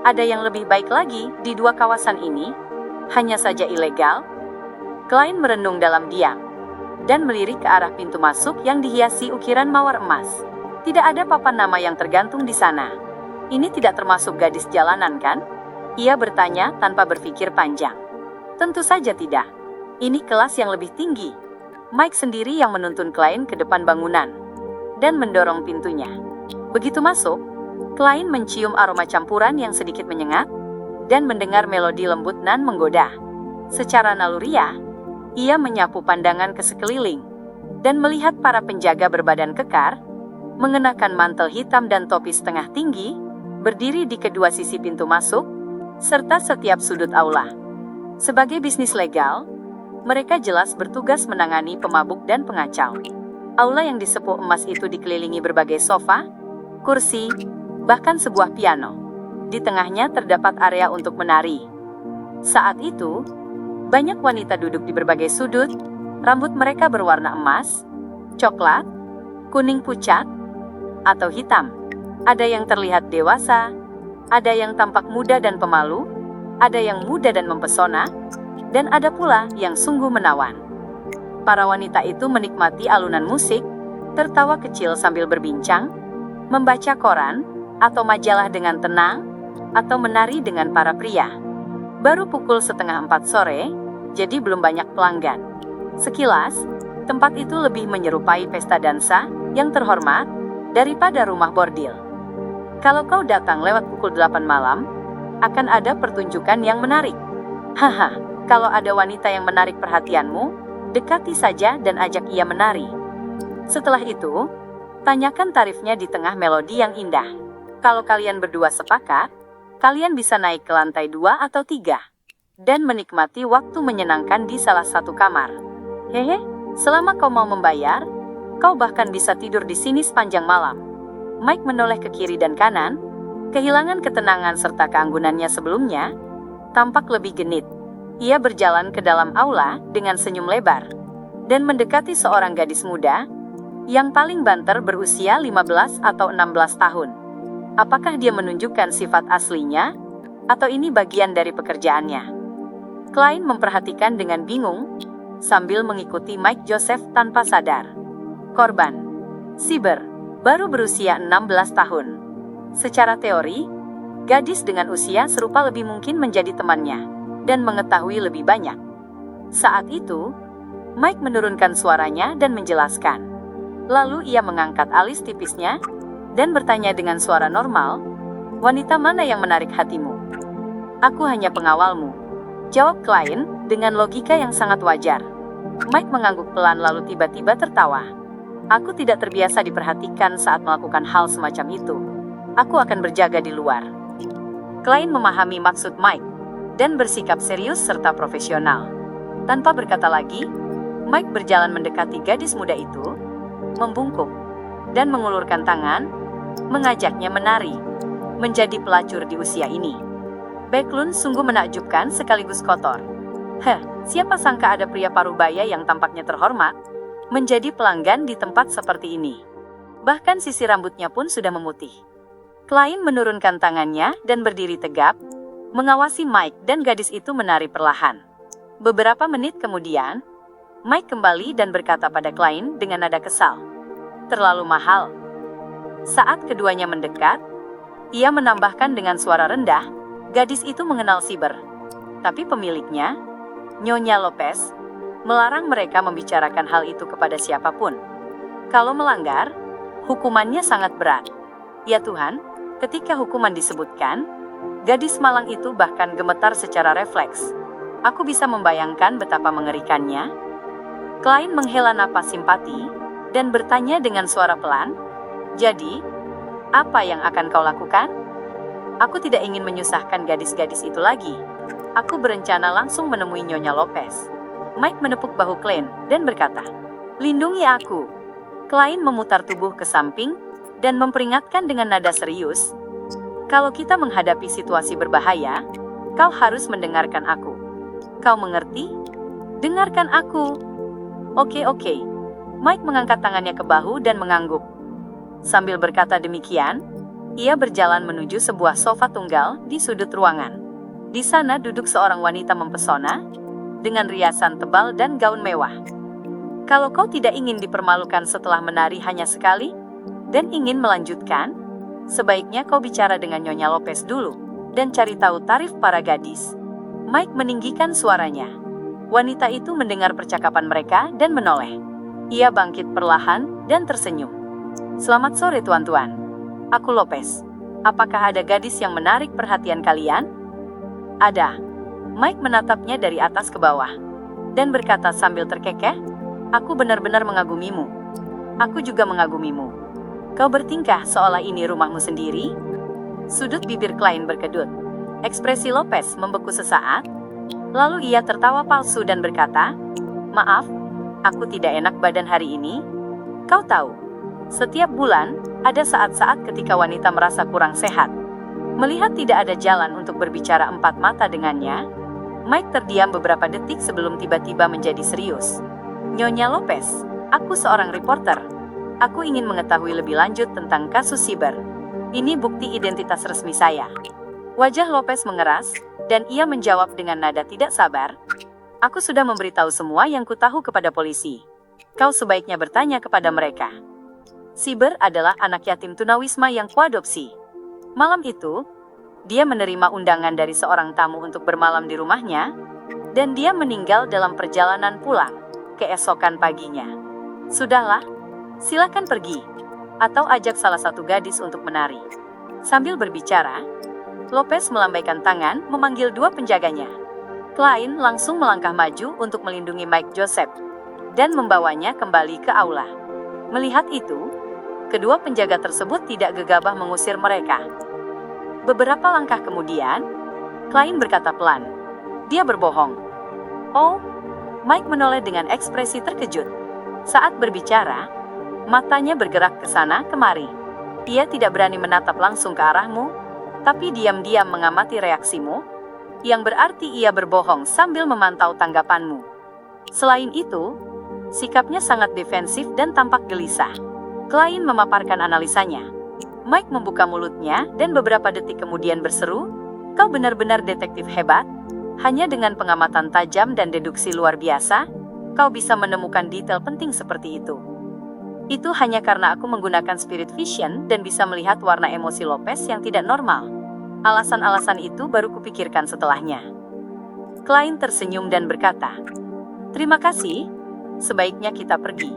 ada yang lebih baik lagi di 2 kawasan ini, hanya saja ilegal." Klein merenung dalam diam, dan melirik ke arah pintu masuk yang dihiasi ukiran mawar emas. Tidak ada papan nama yang tergantung di sana. "Ini tidak termasuk gadis jalanan, kan?" Ia bertanya tanpa berpikir panjang. "Tentu saja tidak. Ini kelas yang lebih tinggi." Mike sendiri yang menuntun Klein ke depan bangunan dan mendorong pintunya. Begitu masuk, Klein mencium aroma campuran yang sedikit menyengat dan mendengar melodi lembut nan menggoda. Secara naluriah, ia menyapu pandangan ke sekeliling dan melihat para penjaga berbadan kekar, mengenakan mantel hitam dan topi setengah tinggi, berdiri di kedua sisi pintu masuk, serta setiap sudut aula. Sebagai bisnis legal, mereka jelas bertugas menangani pemabuk dan pengacau. Aula yang disepuh emas itu dikelilingi berbagai sofa, kursi, bahkan sebuah piano. Di tengahnya terdapat area untuk menari. Saat itu, banyak wanita duduk di berbagai sudut, rambut mereka berwarna emas, coklat, kuning pucat, atau hitam. Ada yang terlihat dewasa, ada yang tampak muda dan pemalu, ada yang muda dan mempesona, dan ada pula yang sungguh menawan. Para wanita itu menikmati alunan musik, tertawa kecil sambil berbincang, membaca koran atau majalah dengan tenang, atau menari dengan para pria. Baru pukul 3:30 sore, jadi belum banyak pelanggan. Sekilas, tempat itu lebih menyerupai pesta dansa yang terhormat daripada rumah bordil. Kalau kau datang lewat pukul 8 malam, akan ada pertunjukan yang menarik. Haha. Kalau ada wanita yang menarik perhatianmu, dekati saja dan ajak ia menari. Setelah itu, tanyakan tarifnya di tengah melodi yang indah. Kalau kalian berdua sepakat, kalian bisa naik ke lantai 2 atau 3 dan menikmati waktu menyenangkan di salah satu kamar. Hehe, selama kau mau membayar, kau bahkan bisa tidur di sini sepanjang malam. Mike menoleh ke kiri dan kanan, kehilangan ketenangan serta keanggunannya sebelumnya, tampak lebih genit. Ia berjalan ke dalam aula dengan senyum lebar dan mendekati seorang gadis muda yang paling banter berusia 15 atau 16 tahun. Apakah dia menunjukkan sifat aslinya atau ini bagian dari pekerjaannya? Klein memperhatikan dengan bingung sambil mengikuti Mike Joseph tanpa sadar. Korban, Cyber, baru berusia 16 tahun. Secara teori, gadis dengan usia serupa lebih mungkin menjadi temannya dan mengetahui lebih banyak. Saat itu, Mike menurunkan suaranya dan menjelaskan. Lalu ia mengangkat alis tipisnya dan bertanya dengan suara normal, "Wanita mana yang menarik hatimu?" "Aku hanya pengawalmu," jawab Klein dengan logika yang sangat wajar. Mike mengangguk pelan lalu tiba-tiba tertawa. "Aku tidak terbiasa diperhatikan saat melakukan hal semacam itu. Aku akan berjaga di luar." Klein memahami maksud Mike dan bersikap serius serta profesional. Tanpa berkata lagi, Mike berjalan mendekati gadis muda itu, membungkuk, dan mengulurkan tangan, mengajaknya menari, menjadi pelacur di usia ini. Backlund sungguh menakjubkan sekaligus kotor. Siapa sangka ada pria parubaya yang tampaknya terhormat, menjadi pelanggan di tempat seperti ini. Bahkan sisi rambutnya pun sudah memutih. Klein menurunkan tangannya dan berdiri tegap, mengawasi Mike dan gadis itu menari perlahan. Beberapa menit kemudian, Mike kembali dan berkata pada Klein dengan nada kesal, "Terlalu mahal." Saat keduanya mendekat, ia menambahkan dengan suara rendah, gadis itu mengenal Cyber. Tapi pemiliknya, Nyonya Lopez, melarang mereka membicarakan hal itu kepada siapapun. Kalau melanggar, hukumannya sangat berat. Ya Tuhan, ketika hukuman disebutkan, gadis malang itu bahkan gemetar secara refleks. Aku bisa membayangkan betapa mengerikannya. Klein menghela napas simpati dan bertanya dengan suara pelan, "Jadi, apa yang akan kau lakukan?" "Aku tidak ingin menyusahkan gadis-gadis itu lagi. Aku berencana langsung menemui Nyonya Lopez." Mike menepuk bahu Klein dan berkata, "Lindungi aku." Klein memutar tubuh ke samping dan memperingatkan dengan nada serius, "Kalau kita menghadapi situasi berbahaya, kau harus mendengarkan aku. Kau mengerti? Dengarkan aku." Oke. Mike mengangkat tangannya ke bahu dan mengangguk. Sambil berkata demikian, ia berjalan menuju sebuah sofa tunggal di sudut ruangan. Di sana duduk seorang wanita mempesona, dengan riasan tebal dan gaun mewah. Kalau kau tidak ingin dipermalukan setelah menari hanya sekali, dan ingin melanjutkan, sebaiknya kau bicara dengan Nyonya Lopez dulu, dan cari tahu tarif para gadis. Mike meninggikan suaranya. Wanita itu mendengar percakapan mereka dan menoleh. Ia bangkit perlahan dan tersenyum. Selamat sore tuan-tuan. Aku Lopez. Apakah ada gadis yang menarik perhatian kalian? Ada. Mike menatapnya dari atas ke bawah dan berkata sambil terkekeh, aku benar-benar mengagumimu. Aku juga mengagumimu. Kau bertingkah seolah ini rumahmu sendiri. Sudut bibir Klein berkedut. Ekspresi Lopez membeku sesaat. Lalu ia tertawa palsu dan berkata, maaf, aku tidak enak badan hari ini. Kau tahu, setiap bulan ada saat-saat ketika wanita merasa kurang sehat. Melihat tidak ada jalan untuk berbicara empat mata dengannya, Mike terdiam beberapa detik sebelum tiba-tiba menjadi serius. Nyonya Lopez, aku seorang reporter. Aku ingin mengetahui lebih lanjut tentang kasus siber. Ini bukti identitas resmi saya. Wajah Lopez mengeras, dan ia menjawab dengan nada tidak sabar. Aku sudah memberitahu semua yang kutahu kepada polisi. Kau sebaiknya bertanya kepada mereka. Siber adalah anak yatim tunawisma yang kuadopsi. Malam itu, dia menerima undangan dari seorang tamu untuk bermalam di rumahnya, dan dia meninggal dalam perjalanan pulang keesokan paginya. Sudahlah, silakan pergi, atau ajak salah satu gadis untuk menari. Sambil berbicara, Lopez melambaikan tangan memanggil dua penjaganya. Klein langsung melangkah maju untuk melindungi Mike Joseph, dan membawanya kembali ke aula. Melihat itu, kedua penjaga tersebut tidak gegabah mengusir mereka. Beberapa langkah kemudian, Klein berkata pelan, dia berbohong. Oh, Mike menoleh dengan ekspresi terkejut. Saat berbicara, matanya bergerak ke sana kemari. Ia tidak berani menatap langsung ke arahmu, tapi diam-diam mengamati reaksimu, yang berarti ia berbohong sambil memantau tanggapanmu. Selain itu, sikapnya sangat defensif dan tampak gelisah. Klein memaparkan analisanya. Mike membuka mulutnya dan beberapa detik kemudian berseru, kau benar-benar detektif hebat. Hanya dengan pengamatan tajam dan deduksi luar biasa, kau bisa menemukan detail penting seperti itu. Itu hanya karena aku menggunakan spirit vision dan bisa melihat warna emosi Lopez yang tidak normal. Alasan-alasan itu baru kupikirkan setelahnya. Klein tersenyum dan berkata, terima kasih, sebaiknya kita pergi.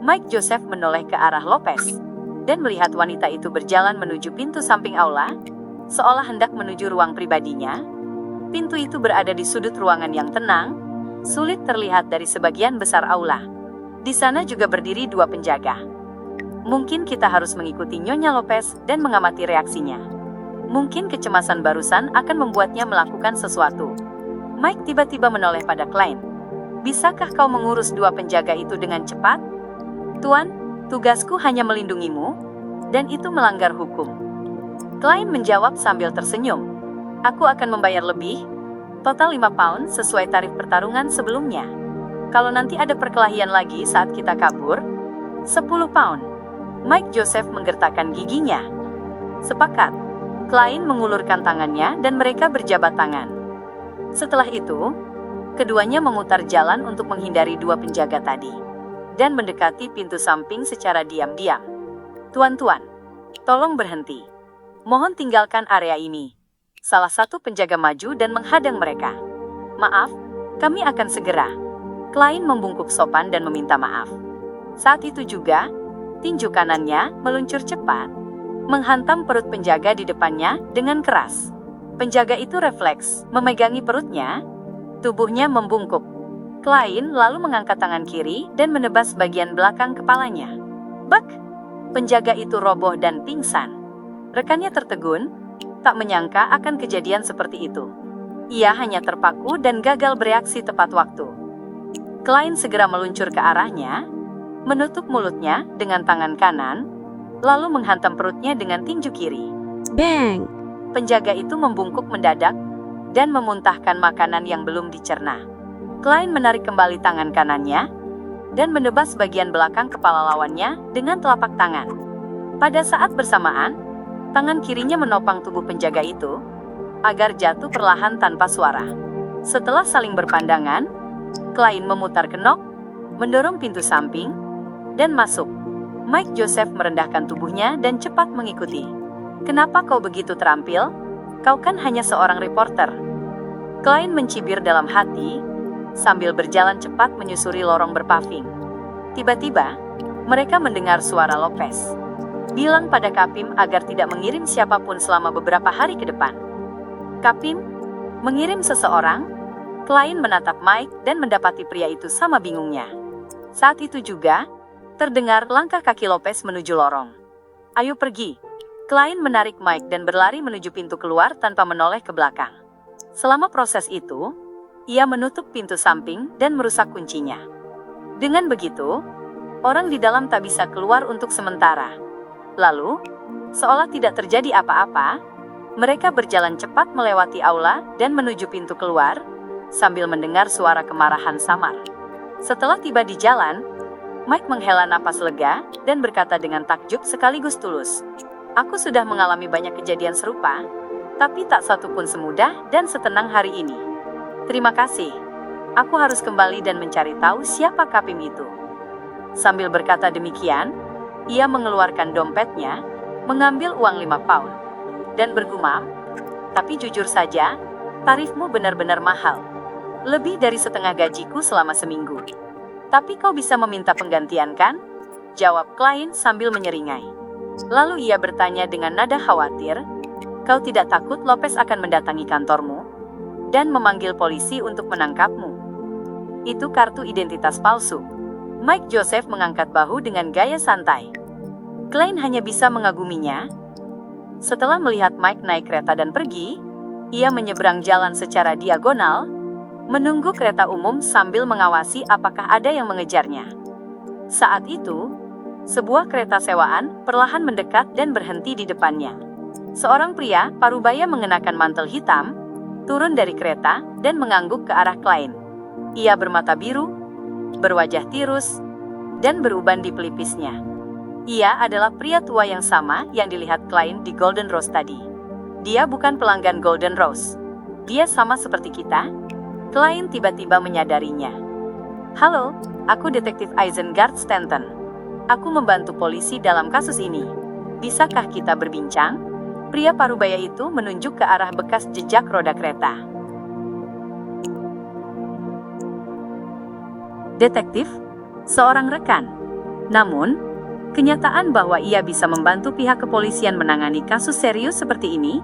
Mike Joseph menoleh ke arah Lopez dan melihat wanita itu berjalan menuju pintu samping aula, seolah hendak menuju ruang pribadinya. Pintu itu berada di sudut ruangan yang tenang, sulit terlihat dari sebagian besar aula. Di sana juga berdiri dua penjaga. Mungkin kita harus mengikuti Nyonya Lopez dan mengamati reaksinya. Mungkin kecemasan barusan akan membuatnya melakukan sesuatu. Mike tiba-tiba menoleh pada Klein. Bisakah kau mengurus dua penjaga itu dengan cepat? Tuan, tugasku hanya melindungimu, dan itu melanggar hukum. Klein menjawab sambil tersenyum. Aku akan membayar lebih, total 5 pound sesuai tarif pertarungan sebelumnya. Kalau nanti ada perkelahian lagi saat kita kabur, 10 pound. Mike Joseph menggertakkan giginya. Sepakat. Klein mengulurkan tangannya dan mereka berjabat tangan. Setelah itu, keduanya memutar jalan untuk menghindari dua penjaga tadi, dan mendekati pintu samping secara diam-diam. Tuan-tuan, tolong berhenti. Mohon tinggalkan area ini. Salah satu penjaga maju dan menghadang mereka. Maaf, kami akan segera. Klein membungkuk sopan dan meminta maaf. Saat itu juga, tinju kanannya meluncur cepat, menghantam perut penjaga di depannya dengan keras. Penjaga itu refleks, memegangi perutnya, tubuhnya membungkuk. Klein lalu mengangkat tangan kiri dan menebas bagian belakang kepalanya. Bak! Penjaga itu roboh dan pingsan. Rekannya tertegun, tak menyangka akan kejadian seperti itu. Ia hanya terpaku dan gagal bereaksi tepat waktu. Klein segera meluncur ke arahnya, menutup mulutnya dengan tangan kanan, lalu menghantam perutnya dengan tinju kiri. Bang! Penjaga itu membungkuk mendadak dan memuntahkan makanan yang belum dicerna. Klein menarik kembali tangan kanannya dan menebas bagian belakang kepala lawannya dengan telapak tangan. Pada saat bersamaan, tangan kirinya menopang tubuh penjaga itu agar jatuh perlahan tanpa suara. Setelah saling berpandangan, Klein memutar kenok, mendorong pintu samping, dan masuk. Mike Joseph merendahkan tubuhnya dan cepat mengikuti. Kenapa kau begitu terampil? Kau kan hanya seorang reporter. Klein mencibir dalam hati, sambil berjalan cepat menyusuri lorong berpaving. Tiba-tiba, mereka mendengar suara Lopez. Bilang pada Kapim agar tidak mengirim siapapun selama beberapa hari ke depan. Kapim mengirim seseorang. Klein menatap Mike dan mendapati pria itu sama bingungnya. Saat itu juga, terdengar langkah kaki Lopez menuju lorong. Ayo pergi. Klein menarik Mike dan berlari menuju pintu keluar tanpa menoleh ke belakang. Selama proses itu, ia menutup pintu samping dan merusak kuncinya. Dengan begitu, orang di dalam tak bisa keluar untuk sementara. Lalu, seolah tidak terjadi apa-apa, mereka berjalan cepat melewati aula dan menuju pintu keluar, sambil mendengar suara kemarahan samar. Setelah tiba di jalan, Mike menghela napas lega dan berkata dengan takjub sekaligus tulus, "Aku sudah mengalami banyak kejadian serupa, tapi tak satu pun semudah dan setenang hari ini. Terima kasih. Aku harus kembali dan mencari tahu siapa Kapim itu." Sambil berkata demikian, ia mengeluarkan dompetnya, mengambil uang 5 pound, dan bergumam, "Tapi jujur saja, tarifmu benar-benar mahal. Lebih dari setengah gajiku selama seminggu. Tapi kau bisa meminta penggantian kan?" Jawab Klein sambil menyeringai. Lalu ia bertanya dengan nada khawatir, "Kau tidak takut Lopez akan mendatangi kantormu dan memanggil polisi untuk menangkapmu? Itu kartu identitas palsu." Mike Joseph mengangkat bahu dengan gaya santai. Klein hanya bisa mengaguminya. Setelah melihat Mike naik kereta dan pergi, ia menyeberang jalan secara diagonal, menunggu kereta umum sambil mengawasi apakah ada yang mengejarnya. Saat itu, sebuah kereta sewaan perlahan mendekat dan berhenti di depannya. Seorang pria parubaya mengenakan mantel hitam turun dari kereta dan mengangguk ke arah Klein. Ia bermata biru, berwajah tirus, dan beruban di pelipisnya. Ia adalah pria tua yang sama yang dilihat Klein di Golden Rose tadi. Dia bukan pelanggan Golden Rose. Dia sama seperti kita. Klein tiba-tiba menyadarinya. "Halo, aku detektif Isengard Stanton. Aku membantu polisi dalam kasus ini. Bisakah kita berbincang?" Pria parubaya itu menunjuk ke arah bekas jejak roda kereta. Detektif, seorang rekan. Namun, kenyataan bahwa ia bisa membantu pihak kepolisian menangani kasus serius seperti ini,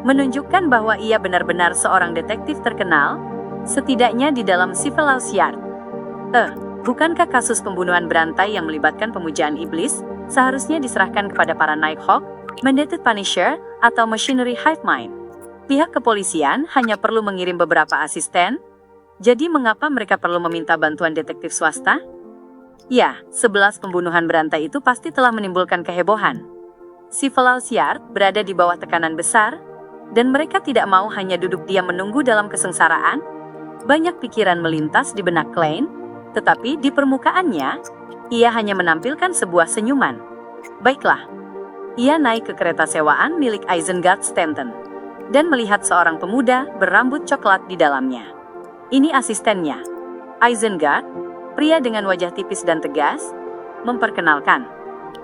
menunjukkan bahwa ia benar-benar seorang detektif terkenal, setidaknya di dalam Civilhouse Yard. Bukankah kasus pembunuhan berantai yang melibatkan pemujaan iblis seharusnya diserahkan kepada para Nighthawk, Mandated Punisher, atau Machinery Hive Mind? Pihak kepolisian hanya perlu mengirim beberapa asisten, jadi mengapa mereka perlu meminta bantuan detektif swasta? Ya, 11 pembunuhan berantai itu pasti telah menimbulkan kehebohan. Civilhouse Yard berada di bawah tekanan besar, dan mereka tidak mau hanya duduk diam menunggu dalam kesengsaraan. Banyak pikiran melintas di benak Klein, tetapi di permukaannya, ia hanya menampilkan sebuah senyuman. Baiklah. Ia naik ke kereta sewaan milik Isengard Stanton, dan melihat seorang pemuda berambut coklat di dalamnya. Ini asistennya. Isengard, pria dengan wajah tipis dan tegas, memperkenalkan.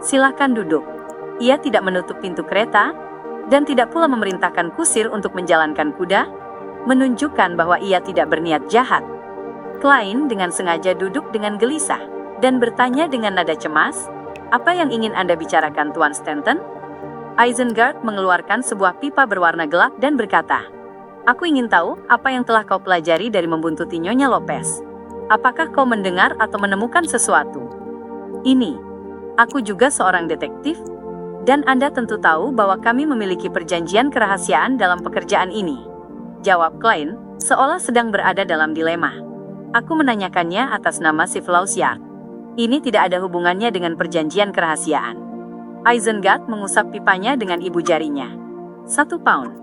"Silakan duduk." Ia tidak menutup pintu kereta, dan tidak pula memerintahkan kusir untuk menjalankan kuda, menunjukkan bahwa ia tidak berniat jahat. Klein dengan sengaja duduk dengan gelisah, dan bertanya dengan nada cemas, "Apa yang ingin Anda bicarakan, Tuan Stanton?" Isengard mengeluarkan sebuah pipa berwarna gelap dan berkata, "Aku ingin tahu apa yang telah kau pelajari dari membuntuti Nyonya Lopez. Apakah kau mendengar atau menemukan sesuatu?" "Ini, aku juga seorang detektif, dan Anda tentu tahu bahwa kami memiliki perjanjian kerahasiaan dalam pekerjaan ini," jawab Klein, seolah sedang berada dalam dilema. "Aku menanyakannya atas nama Civilhouse Yard. Ini tidak ada hubungannya dengan perjanjian kerahasiaan." Isengard mengusap pipanya dengan ibu jarinya. 1 pound.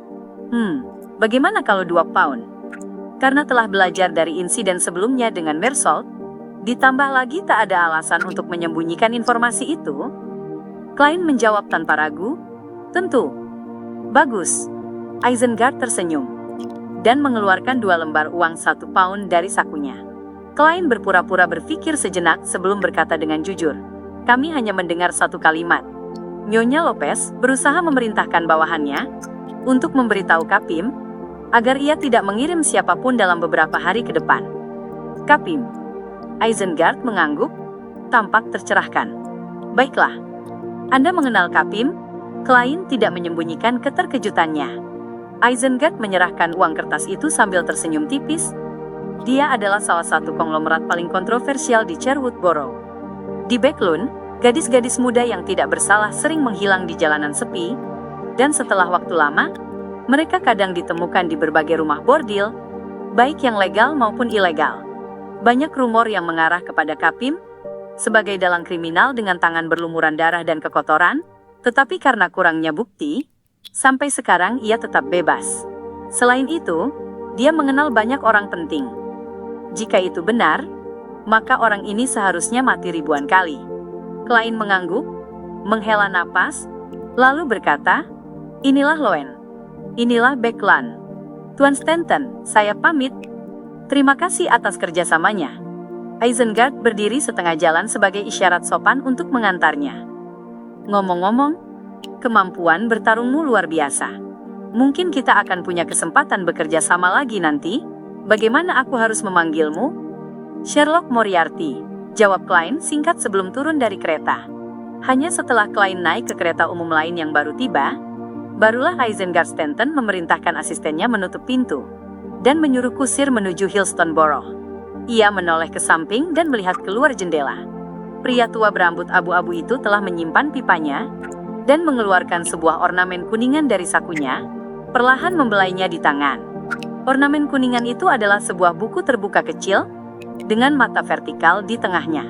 Bagaimana kalau 2 pound? Karena telah belajar dari insiden sebelumnya dengan Mersault, ditambah lagi tak ada alasan untuk menyembunyikan informasi itu. Klein menjawab tanpa ragu, "Tentu." "Bagus." Isengard tersenyum dan mengeluarkan 2 lembar uang 1 pound dari sakunya. Klein berpura-pura berpikir sejenak sebelum berkata dengan jujur, "Kami hanya mendengar 1 kalimat. Nyonya Lopez berusaha memerintahkan bawahannya untuk memberitahu Kapim agar ia tidak mengirim siapapun dalam beberapa hari ke depan." Kapim. Isengard mengangguk, tampak tercerahkan. Baiklah. Anda mengenal Kapim? Klein tidak menyembunyikan keterkejutannya. Isengard menyerahkan uang kertas itu sambil tersenyum tipis. Dia adalah salah satu konglomerat paling kontroversial di Sherwood Borough. Di Backlund, gadis-gadis muda yang tidak bersalah sering menghilang di jalanan sepi, dan setelah waktu lama, mereka kadang ditemukan di berbagai rumah bordil, baik yang legal maupun ilegal. Banyak rumor yang mengarah kepada Kapim sebagai dalang kriminal dengan tangan berlumuran darah dan kekotoran, tetapi karena kurangnya bukti, sampai sekarang ia tetap bebas. Selain itu, dia mengenal banyak orang penting. Jika itu benar, maka orang ini seharusnya mati ribuan kali. Klein mengangguk, menghela napas, lalu berkata, "Inilah Loen. Inilah Backlund. Tuan Stanton, saya pamit. Terima kasih atas kerjasamanya." Isengard berdiri setengah jalan sebagai isyarat sopan untuk mengantarnya. "Ngomong-ngomong, kemampuan bertarungmu luar biasa. Mungkin kita akan punya kesempatan bekerja sama lagi nanti. Bagaimana aku harus memanggilmu?" "Sherlock Moriarty," jawab Klein singkat sebelum turun dari kereta. Hanya setelah Klein naik ke kereta umum lain yang baru tiba, barulah Isengard Stanton memerintahkan asistennya menutup pintu dan menyuruh kusir menuju Hillstone Borough. Ia menoleh ke samping dan melihat keluar jendela. Pria tua berambut abu-abu itu telah menyimpan pipanya dan mengeluarkan sebuah ornamen kuningan dari sakunya, perlahan membelainya di tangan. Ornamen kuningan itu adalah sebuah buku terbuka kecil dengan mata vertikal di tengahnya.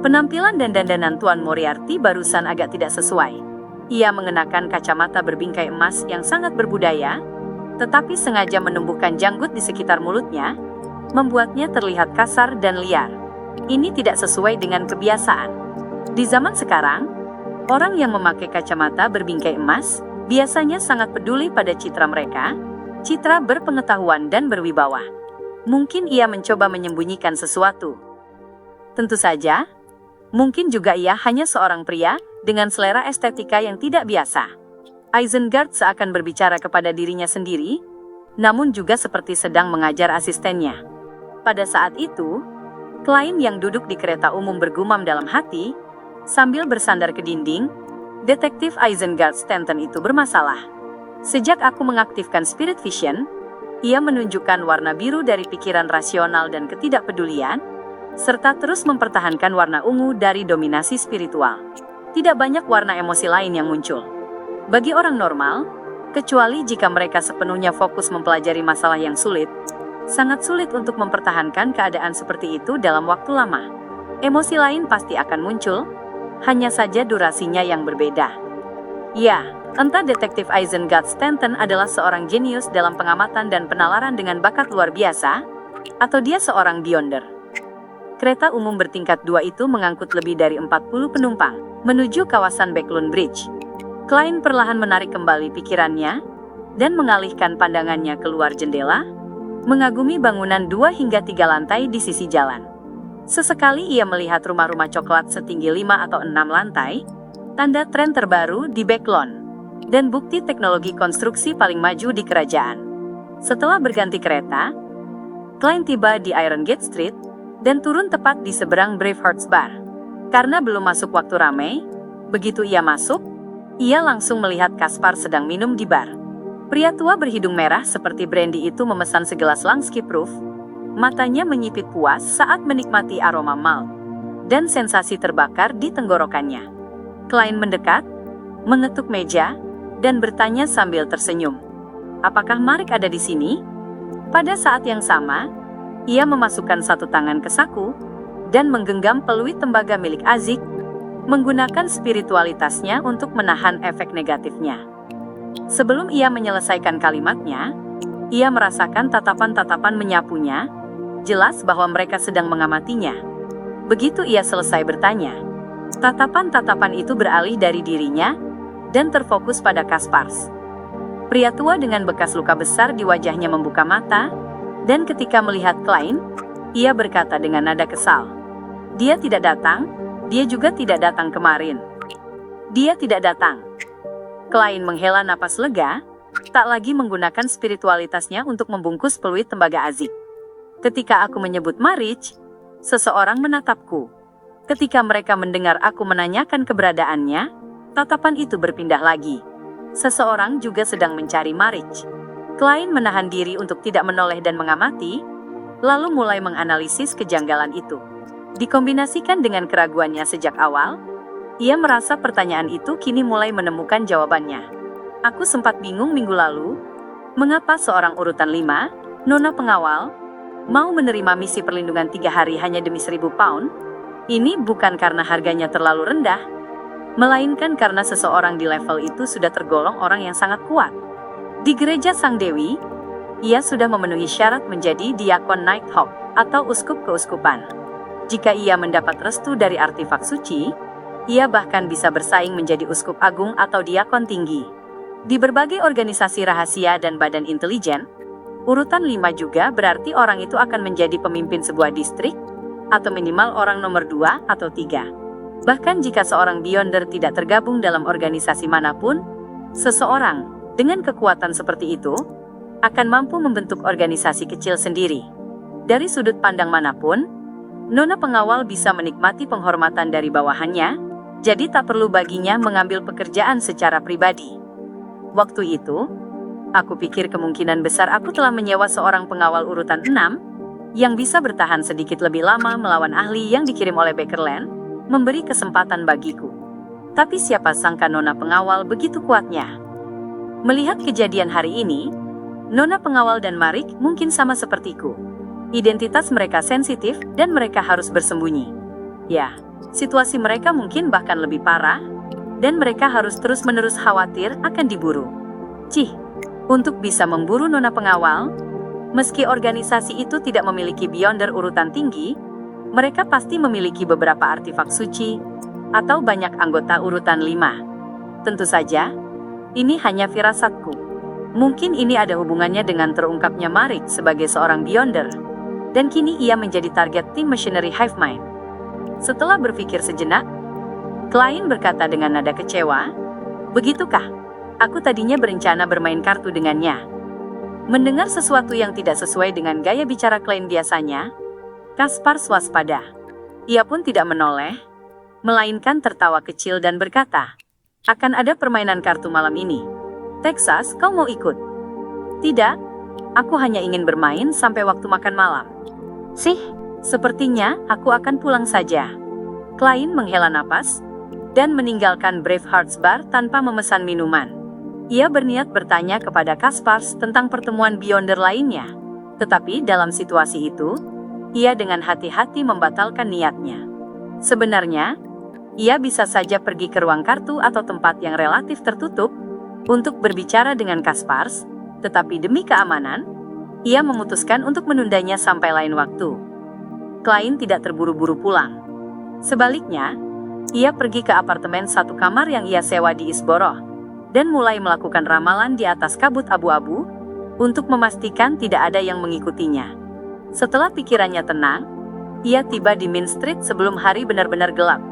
Penampilan dan dandanan Tuan Moriarty barusan agak tidak sesuai. Ia mengenakan kacamata berbingkai emas yang sangat berbudaya, tetapi sengaja menumbuhkan janggut di sekitar mulutnya, membuatnya terlihat kasar dan liar. Ini tidak sesuai dengan kebiasaan. Di zaman sekarang, orang yang memakai kacamata berbingkai emas biasanya sangat peduli pada citra mereka, citra berpengetahuan dan berwibawa. Mungkin ia mencoba menyembunyikan sesuatu. Tentu saja, mungkin juga ia hanya seorang pria dengan selera estetika yang tidak biasa. Isengard seakan berbicara kepada dirinya sendiri, namun juga seperti sedang mengajar asistennya. Pada saat itu, Klein yang duduk di kereta umum bergumam dalam hati, sambil bersandar ke dinding, detektif Isengard Stanton itu bermasalah. Sejak aku mengaktifkan Spirit Vision, ia menunjukkan warna biru dari pikiran rasional dan ketidakpedulian, serta terus mempertahankan warna ungu dari dominasi spiritual. Tidak banyak warna emosi lain yang muncul. Bagi orang normal, kecuali jika mereka sepenuhnya fokus mempelajari masalah yang sulit, sangat sulit untuk mempertahankan keadaan seperti itu dalam waktu lama. Emosi lain pasti akan muncul, hanya saja durasinya yang berbeda. Ya, entah detektif Isengard Stanton adalah seorang jenius dalam pengamatan dan penalaran dengan bakat luar biasa, atau dia seorang beyonder. Kereta umum bertingkat 2 itu mengangkut lebih dari 40 penumpang, menuju kawasan Backlund Bridge. Klein perlahan menarik kembali pikirannya, dan mengalihkan pandangannya keluar jendela, mengagumi bangunan 2 hingga 3 lantai di sisi jalan. Sesekali ia melihat rumah-rumah coklat setinggi 5 atau 6 lantai, tanda tren terbaru di Backlund, dan bukti teknologi konstruksi paling maju di kerajaan. Setelah berganti kereta, Klein tiba di Iron Gate Street, dan turun tepat di seberang Braveheart's Bar. Karena belum masuk waktu ramai, begitu ia masuk, ia langsung melihat Caspar sedang minum di bar. Pria tua berhidung merah seperti brandy itu memesan segelas Lansky Proof, matanya menyipit puas saat menikmati aroma malt, dan sensasi terbakar di tenggorokannya. Klein mendekat, mengetuk meja, dan bertanya sambil tersenyum, "Apakah Marek ada di sini?" Pada saat yang sama, ia memasukkan satu tangan ke saku, dan menggenggam peluit tembaga milik Azik, menggunakan spiritualitasnya untuk menahan efek negatifnya. Sebelum ia menyelesaikan kalimatnya, ia merasakan tatapan-tatapan menyapunya, jelas bahwa mereka sedang mengamatinya. Begitu ia selesai bertanya, tatapan-tatapan itu beralih dari dirinya, dan terfokus pada Caspars. Pria tua dengan bekas luka besar di wajahnya membuka mata, dan ketika melihat Klein, ia berkata dengan nada kesal, "Dia tidak datang, dia juga tidak datang kemarin. Dia tidak datang." Klein menghela napas lega, tak lagi menggunakan spiritualitasnya untuk membungkus peluit tembaga Azik. Ketika aku menyebut Marich, seseorang menatapku. Ketika mereka mendengar aku menanyakan keberadaannya, tatapan itu berpindah lagi. Seseorang juga sedang mencari Marich. Klein menahan diri untuk tidak menoleh dan mengamati, lalu mulai menganalisis kejanggalan itu. Dikombinasikan dengan keraguannya sejak awal, ia merasa pertanyaan itu kini mulai menemukan jawabannya. Aku sempat bingung minggu lalu, mengapa seorang urutan 5, nona pengawal, mau menerima misi perlindungan 3 hari hanya demi 1.000 pound. Ini bukan karena harganya terlalu rendah, melainkan karena seseorang di level itu sudah tergolong orang yang sangat kuat. Di gereja Sang Dewi, ia sudah memenuhi syarat menjadi diakon Nighthawk atau uskup keuskupan. Jika ia mendapat restu dari artefak suci, ia bahkan bisa bersaing menjadi uskup agung atau diakon tinggi. Di berbagai organisasi rahasia dan badan intelijen, urutan 5 juga berarti orang itu akan menjadi pemimpin sebuah distrik, atau minimal orang nomor 2 atau 3. Bahkan jika seorang Beyonder tidak tergabung dalam organisasi manapun, seseorang dengan kekuatan seperti itu akan mampu membentuk organisasi kecil sendiri. Dari sudut pandang manapun, nona pengawal bisa menikmati penghormatan dari bawahannya, jadi tak perlu baginya mengambil pekerjaan secara pribadi. Waktu itu, aku pikir kemungkinan besar aku telah menyewa seorang pengawal urutan 6 yang bisa bertahan sedikit lebih lama melawan ahli yang dikirim oleh Bakerland, memberi kesempatan bagiku. Tapi siapa sangka nona pengawal begitu kuatnya. Melihat kejadian hari ini, nona pengawal dan Marich mungkin sama sepertiku. Identitas mereka sensitif dan mereka harus bersembunyi. Ya, situasi mereka mungkin bahkan lebih parah, dan mereka harus terus-menerus khawatir akan diburu. Untuk bisa memburu nona pengawal, meski organisasi itu tidak memiliki Beyonder urutan tinggi, mereka pasti memiliki beberapa artefak suci, atau banyak anggota urutan 5. Tentu saja, ini hanya firasatku. Mungkin ini ada hubungannya dengan terungkapnya Marich sebagai seorang Beyonder, dan kini ia menjadi target tim Machinery Hive Mind. Setelah berpikir sejenak, Klein berkata dengan nada kecewa, "Begitukah? Aku tadinya berencana bermain kartu dengannya." Mendengar sesuatu yang tidak sesuai dengan gaya bicara Klein biasanya, Kaspar waspada. Ia pun tidak menoleh, melainkan tertawa kecil dan berkata, "Akan ada permainan kartu malam ini. Texas, kau mau ikut?" "Tidak, aku hanya ingin bermain sampai waktu makan malam." Sepertinya aku akan pulang saja." Klein menghela napas dan meninggalkan Bravehearts Bar tanpa memesan minuman. Ia berniat bertanya kepada Kaspars tentang pertemuan Beyonder lainnya. Tetapi dalam situasi itu, ia dengan hati-hati membatalkan niatnya. Sebenarnya, ia bisa saja pergi ke ruang kartu atau tempat yang relatif tertutup untuk berbicara dengan Kaspars, tetapi demi keamanan, ia memutuskan untuk menundanya sampai lain waktu. Klein tidak terburu-buru pulang. Sebaliknya, ia pergi ke apartemen satu kamar yang ia sewa di Isborough, dan mulai melakukan ramalan di atas kabut abu-abu, untuk memastikan tidak ada yang mengikutinya. Setelah pikirannya tenang, ia tiba di Main Street sebelum hari benar-benar gelap,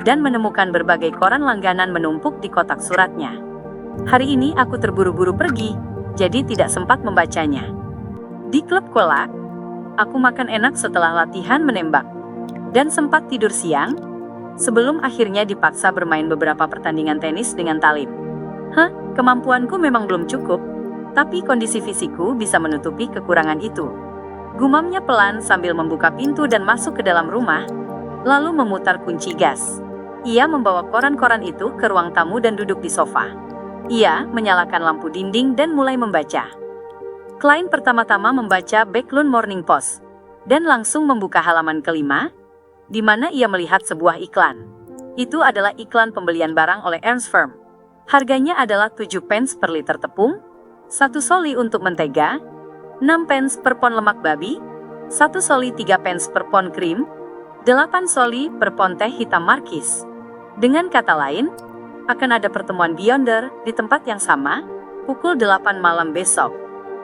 dan menemukan berbagai koran langganan menumpuk di kotak suratnya. Hari ini aku terburu-buru pergi, jadi tidak sempat membacanya. Di klub kolak, aku makan enak setelah latihan menembak, dan sempat tidur siang, sebelum akhirnya dipaksa bermain beberapa pertandingan tenis dengan Talib. Kemampuanku memang belum cukup, tapi kondisi fisikku bisa menutupi kekurangan itu. Gumamnya pelan sambil membuka pintu dan masuk ke dalam rumah, lalu memutar kunci gas. Ia membawa koran-koran itu ke ruang tamu dan duduk di sofa. Ia menyalakan lampu dinding dan mulai membaca. Klein pertama-tama membaca Backlund Morning Post, dan langsung membuka halaman kelima, di mana ia melihat sebuah iklan. Itu adalah iklan pembelian barang oleh Ernst Firm. Harganya adalah 7 pence per liter tepung, 1 soli untuk mentega, 6 pence per pon lemak babi, 1 soli 3 pence per pon krim, 8 soli per pon teh hitam Markis. Dengan kata lain, akan ada pertemuan Beyonder di tempat yang sama, pukul 8 malam besok.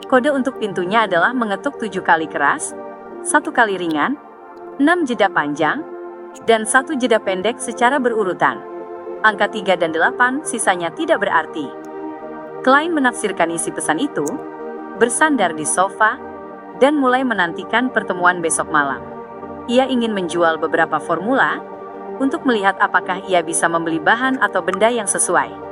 Kode untuk pintunya adalah mengetuk 7 kali keras, 1 kali ringan, 6 jeda panjang, dan 1 jeda pendek secara berurutan. Angka 3 dan 8 sisanya tidak berarti. Klein menafsirkan isi pesan itu, bersandar di sofa, dan mulai menantikan pertemuan besok malam. Ia ingin menjual beberapa formula untuk melihat apakah ia bisa membeli bahan atau benda yang sesuai.